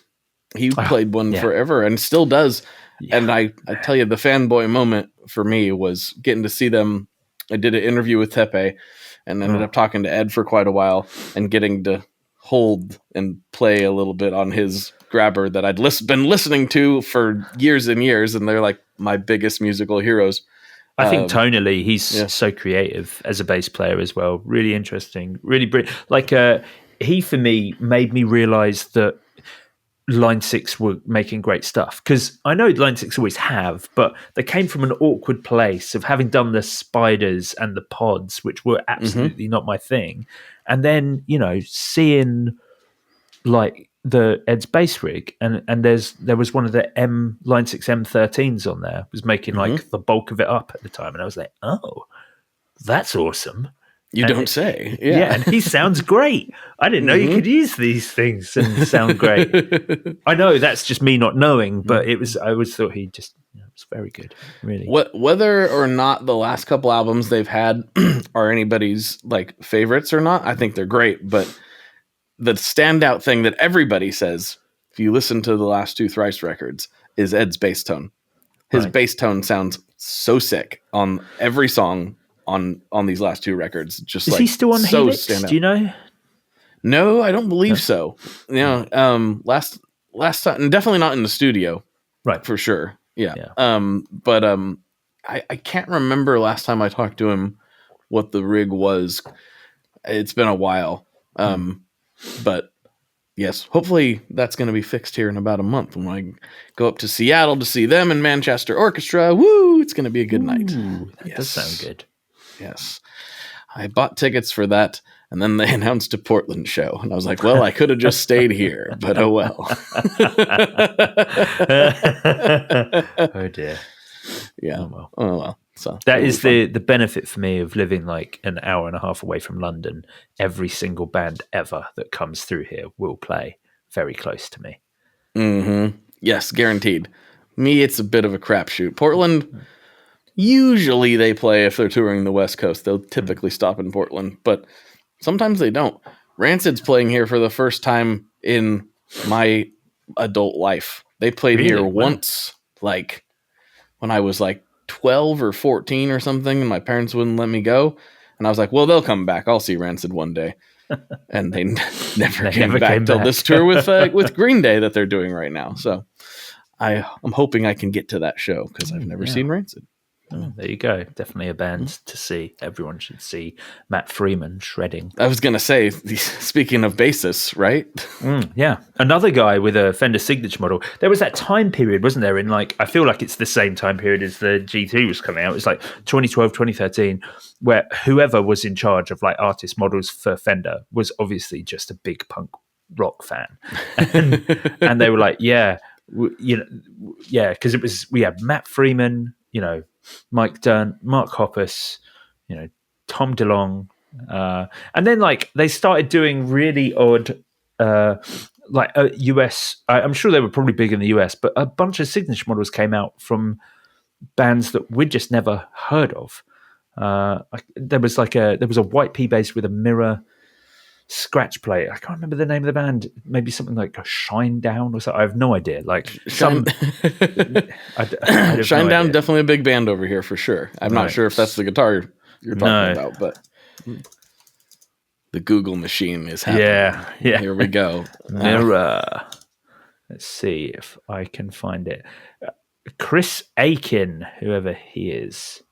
He played one forever and still does. Yeah. And I tell you, the fanboy moment for me was getting to see them. I did an interview with Tepe and ended up talking to Ed for quite a while and getting to hold and play a little bit on his Grabber that I'd been listening to for years and years. And they're like my biggest musical heroes. I think tonally, he's so creative as a bass player as well. Really interesting, really brilliant. Like he, for me, made me realize that Line 6 were making great stuff, because I know Line 6 always have, but they came from an awkward place of having done the Spiders and the Pods, which were absolutely not my thing. And then, seeing like the Ed's bass rig, and there was one of the Line 6 M13s on there, was making like the bulk of it up at the time, and I was like, oh, that's awesome. You don't say. Yeah, and he sounds great. I didn't know you could use these things and sound great. I know that's just me not knowing, but I always thought he just was very good, really. Whether or not the last couple albums they've had are anybody's like favorites or not, I think they're great, but the standout thing that everybody says, if you listen to the last 2 Thrice records, is Ed's bass tone. His bass tone sounds so sick on every song on these last 2 records. Just is he still on Helix? Do you know? No, I don't believe so. Last time, and definitely not in the studio, right? For sure. Yeah. But I can't remember last time I talked to him what the rig was. It's been a while. But yes, hopefully that's going to be fixed here in about a month when I go up to Seattle to see them and Manchester Orchestra. Woo! It's going to be a good night. That does sound good. Yes. I bought tickets for that, and then they announced a Portland show. And I was like, well, I could have just stayed here, but oh well. Oh, dear. Yeah. Oh, well. So that is the benefit for me of living like an hour and a half away from London. Every single band ever that comes through here will play very close to me. Mm-hmm. Yes, guaranteed. Me, it's a bit of a crapshoot. Portland, usually they play if they're touring the West Coast. They'll typically stop in Portland, but sometimes they don't. Rancid's playing here for the first time in my adult life. They played here once, like when I was like 12 or 14 or something, and my parents wouldn't let me go. And I was like, well, they'll come back. I'll see Rancid one day. And they never came back till this tour with Green Day that they're doing right now. So I'm hoping I can get to that show because I've never seen Rancid. Oh, there you go. Definitely a band to see. Everyone should see Matt Freeman shredding. I was going to say, speaking of bassists, right? Yeah. Another guy with a Fender signature model. There was that time period, wasn't there? In like, I feel like it's the same time period as the G2 was coming out. It's like 2012, 2013, where whoever was in charge of like artist models for Fender was obviously just a big punk rock fan. And they were like, because we had Matt Freeman, Mike Dunn, Mark Hoppus, Tom DeLonge, and then like they started doing really odd, US. I'm sure they were probably big in the US, but a bunch of signature models came out from bands that we'd just never heard of. There was a white P bass with a mirror scratch plate. I can't remember the name of the band. Maybe something like Shine Down or something. I have no idea. Like Shine Down, definitely a big band over here for sure. I'm not sure if that's the guitar you're talking about, but the Google machine is happening. Yeah. Here we go. Mirror. Let's see if I can find it. Chris Aiken, whoever he is.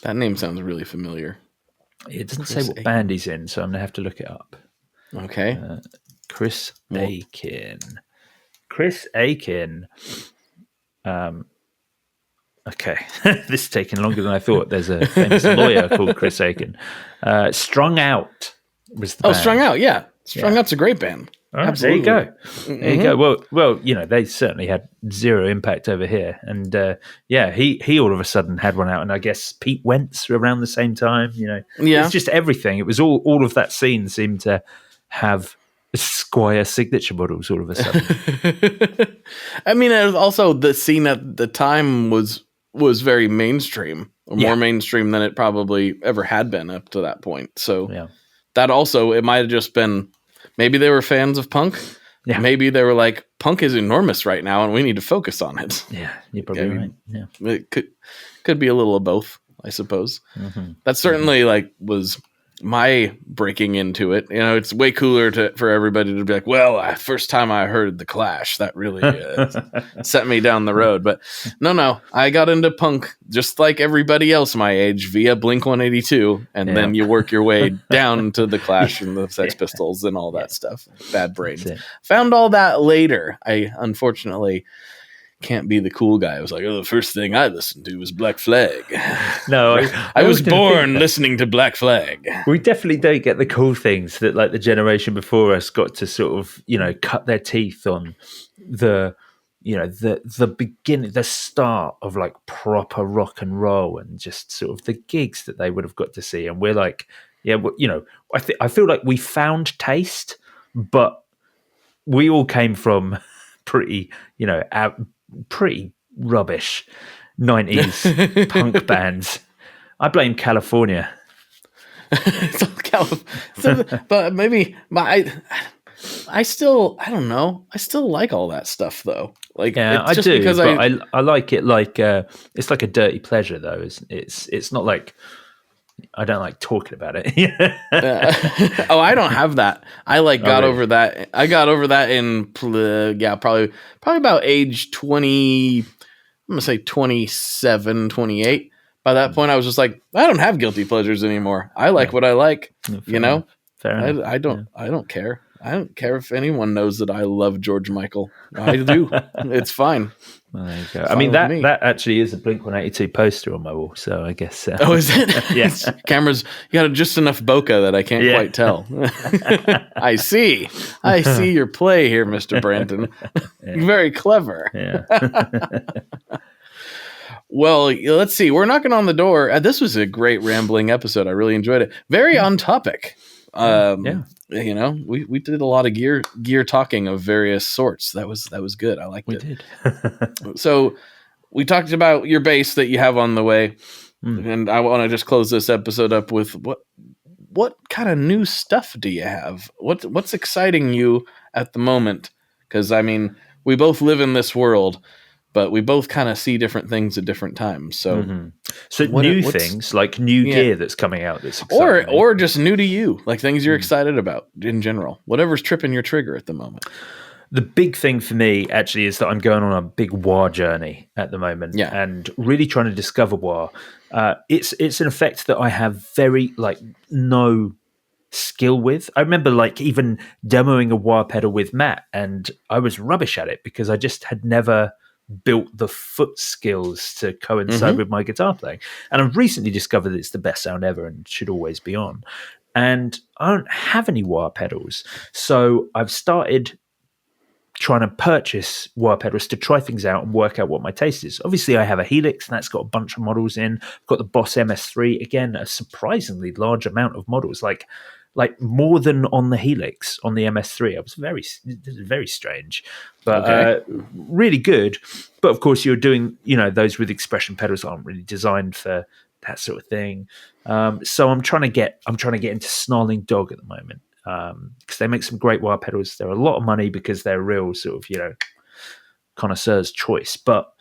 That name sounds really familiar. It doesn't say what band he's in, so I'm going to have to look it up. Okay. Chris Aiken. Chris Aiken. Okay. This is taking longer than I thought. There's a famous lawyer called Chris Aiken. Strung Out was the band. Strung Out, yeah. Strung Out's a great band. Absolutely. There you go. There you go. Well, they certainly had zero impact over here, and he all of a sudden had one out, and I guess Pete Wentz around the same time. It's just everything. It was all of that scene seemed to have Squire signature models all of a sudden. I mean, also the scene at the time was very mainstream, or more mainstream than it probably ever had been up to that point. So that also, it might have just been. Maybe they were fans of punk. Yeah. Maybe they were like, punk is enormous right now and we need to focus on it. Yeah, you're probably right. Yeah. It could be a little of both, I suppose. Mm-hmm. That certainly was my breaking into it. It's way cooler for everybody to be like, well, first time I heard The Clash, that really set me down the road. But no, I got into punk just like everybody else my age via Blink-182, and then you work your way down to The Clash and the Sex Pistols and all that stuff. Bad Brains. Found all that later. I unfortunately can't be the cool guy. I was like, the first thing I listened to was Black Flag. No, I was born listening to Black Flag. We definitely don't get the cool things that like the generation before us got to sort of, cut their teeth on the beginning, the start of like proper rock and roll and just sort of the gigs that they would have got to see. And we're like, I feel like we found taste, but we all came from pretty rubbish 90s punk bands. I blame California. But maybe I don't know. I still like all that stuff though. Like, Yeah, it's I just do, because but I like it like it's like a dirty pleasure though. It's not like I don't like talking about it. oh, I don't have that. I like Oh, got really? over that. I got over that in probably about age 20. I'm gonna say 27, 28. By that point, I was just like, I don't have guilty pleasures anymore. I like what I like. Fair enough. Fair enough. I don't care. I don't care if anyone knows that I love George Michael. I do. It's fine. Well, there you go. I Fine mean, with me. that actually is a Blink-182 poster on my wall, so I guess. Oh, is it? Yeah. Cameras, you got just enough bokeh that I can't quite tell. I see your play here, Mr. Branton. Very clever. Yeah. Well, let's see. We're knocking on the door. This was a great rambling episode. I really enjoyed it. Very on topic. Yeah. You know, we did a lot of gear talking of various sorts. That was good. I liked it. We did. So we talked about your bass that you have on the way, and I want to just close this episode up with what kind of new stuff do you have? What's exciting you at the moment? Because I mean, we both live in this world, but we both kind of see different things at different times. So, so what's things like new gear that's coming out that's exciting, or just new to you, like things you're excited about in general. Whatever's tripping your trigger at the moment. The big thing for me actually is that I'm going on a big wah journey at the moment, and really trying to discover wah. It's an effect that I have very no skill with. I remember even demoing a wah pedal with Matt, and I was rubbish at it because I just had never built the foot skills to coincide with my guitar playing. And I've recently discovered that it's the best sound ever and should always be on. And I don't have any wah pedals, so I've started trying to purchase wah pedals to try things out and work out what my taste is. Obviously, I have a Helix, and that's got a bunch of models in. I've got the Boss MS3, again, a surprisingly large amount of models, like more than on the Helix, on the MS3. I was very strange, but really good. But of course, you're doing, those with expression pedals aren't really designed for that sort of thing. So I'm trying to get into Snarling Dog at the moment. Because they make some great wah pedals. They're a lot of money because they're real sort of, connoisseur's choice. But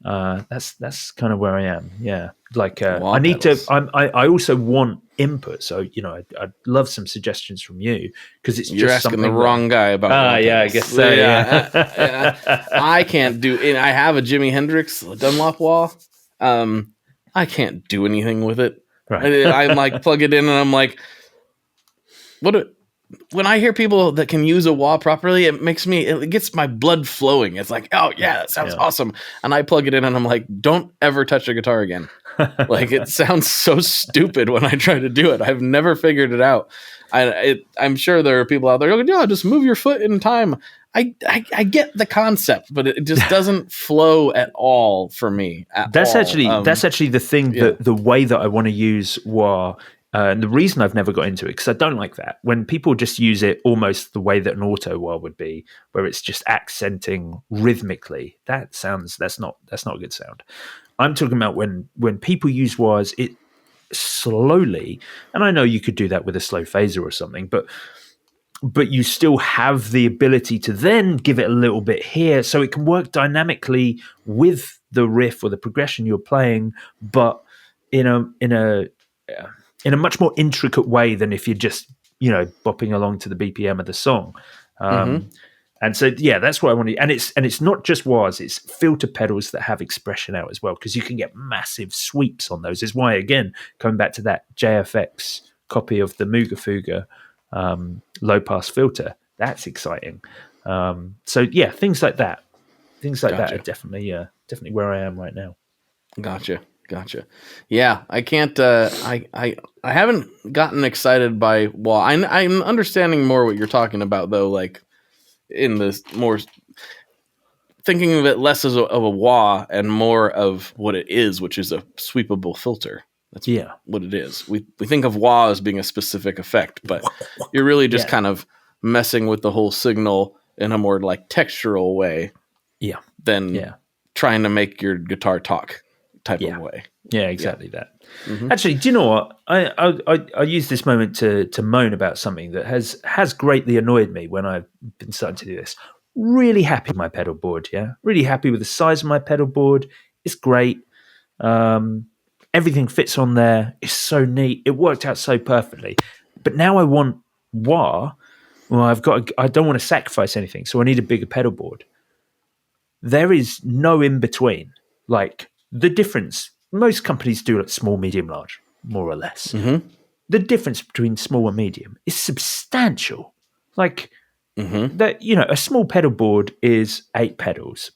that's kind of where I am. Yeah. I need pedals. I also want input. So, I'd love some suggestions from you because you're just asking the wrong guy about. Yeah, I guess so. Yeah. I can't do it. I have a Jimi Hendrix Dunlop wah. I can't do anything with it. Right. I'm plug it in and I'm like, when I hear people that can use a wah properly, it gets my blood flowing. It's like, oh yeah, that sounds awesome. And I plug it in and I'm like, don't ever touch a guitar again. It sounds so stupid when I try to do it. I've never figured it out. I'm sure there are people out there who go, just move your foot in time. I get the concept, but it just doesn't flow at all for me. That's actually the thing that the way that I want to use wah. And the reason I've never got into it, because I don't like that. When people just use it almost the way that an auto wah would be, where it's just accenting rhythmically, that's not a good sound. I'm talking about when people use wahs, it slowly, and I know you could do that with a slow phaser or something, but you still have the ability to then give it a little bit here, so it can work dynamically with the riff or the progression you're playing, but in a much more intricate way than if you're just, bopping along to the BPM of the song. And so, that's what I want to. And it's not just wahs; it's filter pedals that have expression out as well, because you can get massive sweeps on those. Is why, again, coming back to that JFX copy of the Mooga Fuga low pass filter, that's exciting. So things like that. That are definitely where I am right now. Gotcha. Yeah, I can't. I haven't gotten excited by wah. I'm understanding more what you're talking about, though. Like in this more thinking of it less as of a wah and more of what it is, which is a sweepable filter. That's what it is. We think of wah as being a specific effect, but you're really just kind of messing with the whole signal in a more textural way. Than trying to make your guitar talk type of way. Yeah, exactly that. Actually, do you know what? I use this moment to moan about something that has greatly annoyed me when I've been starting to do this. Really happy with my pedal board, yeah? Really happy with the size of my pedal board. It's great. Everything fits on there. It's so neat. It worked out so perfectly. But now I want wah. Well, I don't want to sacrifice anything, so I need a bigger pedal board. There is no in between. Like the difference, most companies do like small, medium, large, more or less. The difference between small and medium is substantial. Like that, a small pedal board is 8 pedals.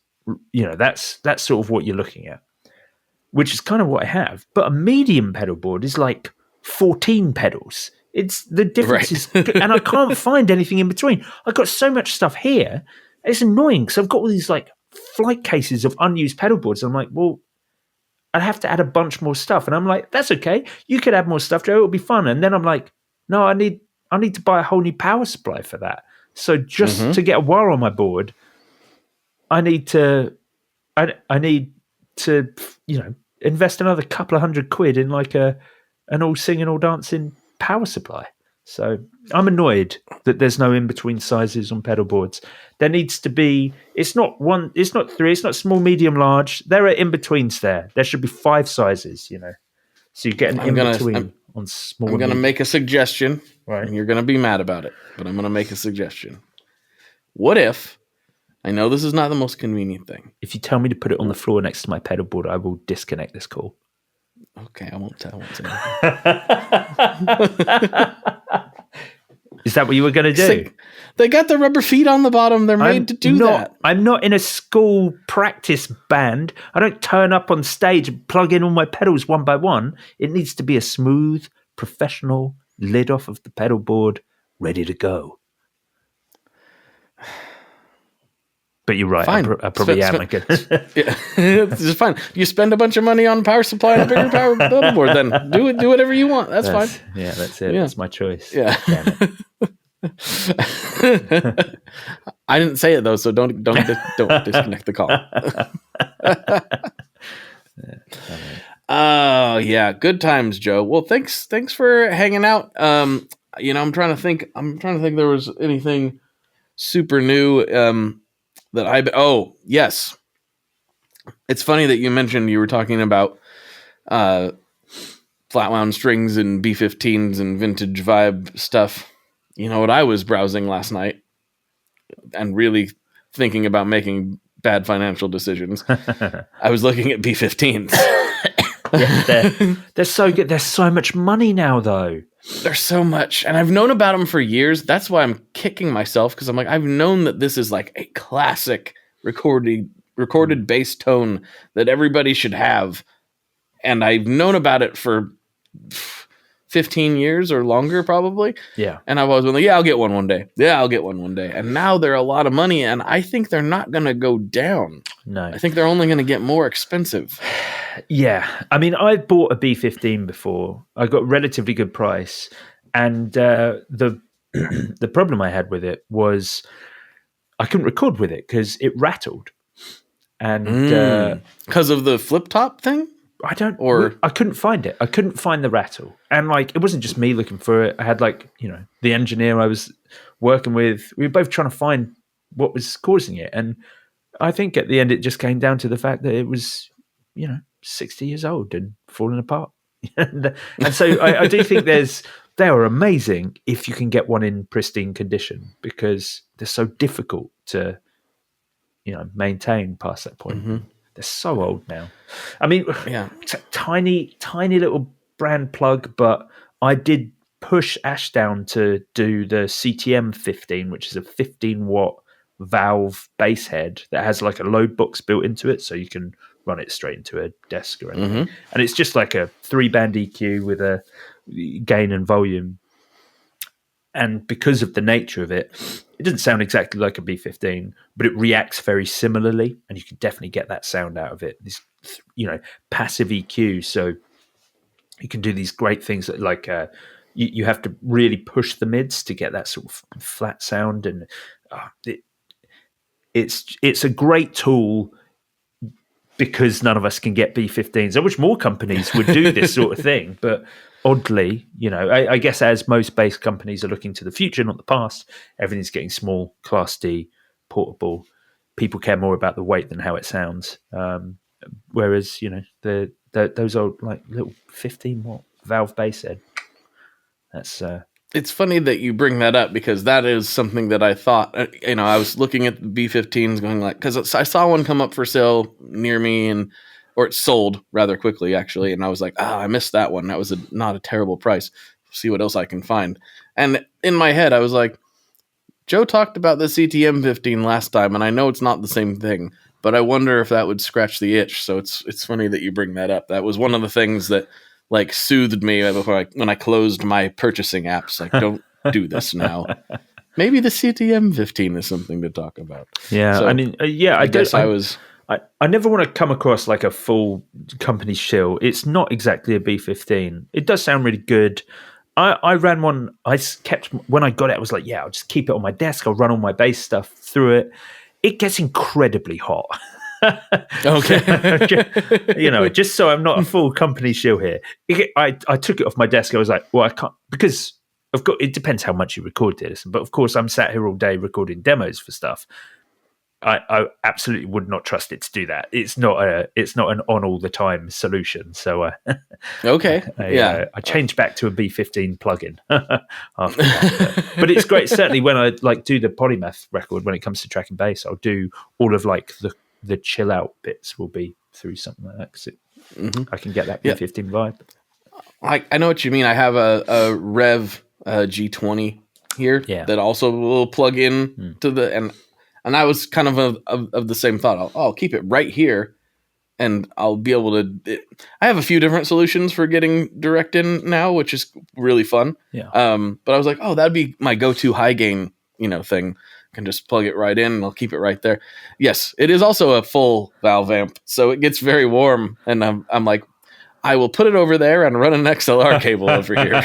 That's sort of what you're looking at, which is kind of what I have. But a medium pedal board is like 14 pedals. It's the difference is, and I can't find anything in between. I've got so much stuff here. It's annoying because I've got all these like flight cases of unused pedal boards. I'm like, well, I'd have to add a bunch more stuff. And I'm like, that's okay. You could add more stuff, Joe. It'll be fun. And then I'm like, no, I need to buy a whole new power supply for that. So just to get a wire on my board, I need to invest another couple of £100 in like an all singing, all dancing power supply. So I'm annoyed that there's no in between sizes on pedal boards. There needs to be. It's not 1. It's not 3. It's not small, medium, large. There are in betweens there. There should be 5 sizes. So you get an in between on small. I'm going to make a suggestion, right? And you're going to be mad about it, but I'm going to make a suggestion. What if? I know this is not the most convenient thing. If you tell me to put it on the floor next to my pedal board, I will disconnect this call. Okay, I won't tell. Is that what you were going to do? They got the rubber feet on the bottom. They're made to do that. I'm not in a school practice band. I don't turn up on stage and plug in all my pedals one by one. It needs to be a smooth, professional lid off of the pedal board, ready to go. But you're right. Fine. I probably am. I guess. Yeah, it's just fine. You spend a bunch of money on power supply and a bigger power pedal board, then do whatever you want. That's fine. Yeah, that's it. Yeah. That's my choice. Yeah. I didn't say it though, so don't disconnect the call. Oh yeah, good times, Joe. Well, thanks for hanging out. I'm trying to think there was anything super new that yes. It's funny that you mentioned you were talking about flat wound strings and B15s and vintage vibe stuff. You know what I was browsing last night and really thinking about making bad financial decisions. I was looking at B15s. Yeah, they're so good. There's so much money now, though. There's so much. And I've known about them for years. That's why I'm kicking myself, because I'm like, I've known that this is like a classic recorded bass tone that everybody should have. And I've known about it for 15 years or longer, probably. Yeah. And I've always been like, yeah, I'll get one day. Yeah, I'll get one day. And now they're a lot of money, and I think they're not going to go down. No. I think they're only going to get more expensive. Yeah. I mean, I've bought a B15 before. I got a relatively good price. And the problem I had with it was I couldn't record with it because it rattled. And because of the flip top thing? I couldn't find it. I couldn't find the rattle. And it wasn't just me looking for it. I had the engineer I was working with. We were both trying to find what was causing it. And I think at the end, it just came down to the fact that it was, 60 years old and falling apart. and so I do think they are amazing if you can get one in pristine condition, because they're so difficult to, maintain past that point. Mm-hmm. They're so old now. I mean, yeah, tiny little brand plug, but I did push Ashdown to do the CTM 15, which is a 15-watt valve bass head that has like a load box built into it, so you can run it straight into a desk or anything. Mm-hmm. And it's just like a 3-band EQ with a gain and volume. And because of the nature of it, it doesn't sound exactly like a B15, but it reacts very similarly, and you can definitely get that sound out of it. This, passive EQ, so you can do these great things that you have to really push the mids to get that sort of flat sound, and it's a great tool because none of us can get B15s. I wish more companies would do this sort of thing, but oddly, I guess as most bass companies are looking to the future, not the past, everything's getting small, Class D, portable. People care more about the weight than how it sounds. Whereas, those are like little 15-watt valve bass head. That's It's funny that you bring that up because that is something that I thought, I was looking at the B15s going like, because I saw one come up for sale near me or it sold rather quickly actually. And I was like, I missed that one. That was not a terrible price. See what else I can find. And in my head, I was like, Joe talked about the CTM 15 last time, and I know it's not the same thing, but I wonder if that would scratch the itch. So it's funny that you bring that up. That was one of the things that like soothed me when I closed my purchasing apps. Like, don't do this now. Maybe the CTM 15 is something to talk about. Yeah, so, I never want to come across like a full company shill. It's not exactly a B15. It does sound really good. I ran one. When I got it, I was like, I'll just keep it on my desk. I'll run all my bass stuff through it. It gets incredibly hot. Okay. Just so I'm not a full company shill here. I took it off my desk. I was like, well, I can't, because it depends how much you record this. But of course, I'm sat here all day recording demos for stuff. I absolutely would not trust it to do that. It's not an on all the time solution. So okay, I changed back to a B15 plugin after that. But it's great. Certainly, when I do the Polymath record, when it comes to track and bass, I'll do all of like the chill out bits will be through something like that because I can get that B15 vibe. I know what you mean. I have a Rev G20 here that also will plug in to the and I was kind of the same thought. I'll keep it right here, and I'll be able to. I have a few different solutions for getting direct in now, which is really fun. Yeah. But I was like, that'd be my go-to high gain, thing. I can just plug it right in, and I'll keep it right there. Yes, it is also a full valve amp, so it gets very warm, and I'm like, I will put it over there and run an XLR cable over here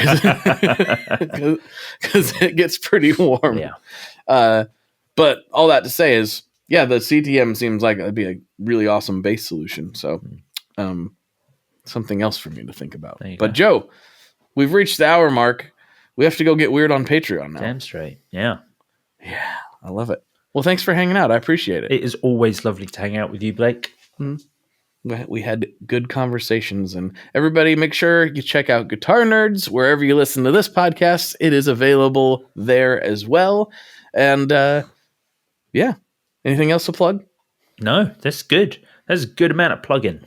because it gets pretty warm. Yeah. But all that to say is, the CTM seems like it'd be a really awesome bass solution. So, something else for me to think about. But Joe, we've reached the hour mark. We have to go get weird on Patreon now. Damn straight. Yeah. Yeah, I love it. Well, thanks for hanging out. I appreciate it. It is always lovely to hang out with you, Blake. We had good conversations, and everybody make sure you check out Guitar Nerds wherever you listen to this podcast. It is available there as well. And, anything else to plug? No, that's good. That's a good amount of plug-in.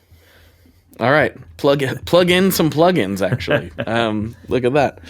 All right. Plug in some plugins, actually. Look at that.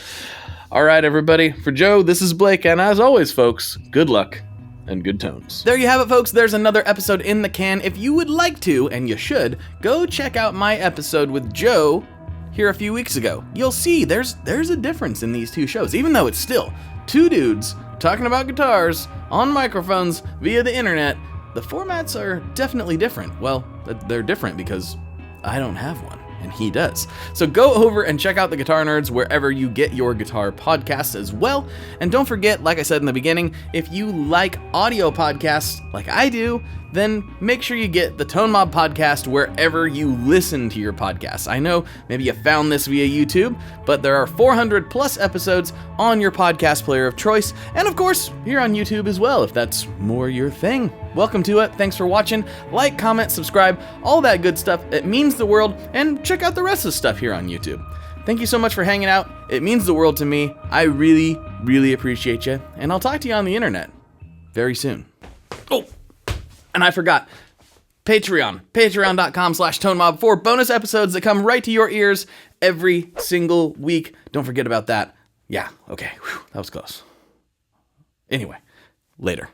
All right, everybody. For Joe, this is Blake. And as always, folks, good luck and good tones. There you have it, folks. There's another episode in the can. If you would like to, and you should, go check out my episode with Joe here a few weeks ago. You'll see there's a difference in these two shows, even though it's still two dudes talking about guitars on microphones via the internet. The formats are definitely different. Well, they're different because I don't have one and he does. So go over and check out the Guitar Nerds wherever you get your guitar podcasts as well. And don't forget, like I said in the beginning, if you like audio podcasts like I do, then make sure you get the Tone Mob podcast wherever you listen to your podcasts. I know maybe you found this via YouTube, but there are 400 plus episodes on your podcast player of choice, and of course, here on YouTube as well, if that's more your thing. Welcome to it. Thanks for watching. Like, comment, subscribe, all that good stuff. It means the world, and check out the rest of the stuff here on YouTube. Thank you so much for hanging out. It means the world to me. I really, really appreciate you, and I'll talk to you on the internet very soon. Oh! And I forgot, patreon.com/tonemob for bonus episodes that come right to your ears every single week. Don't forget about that. Yeah, okay, whew, that was close. Anyway, later.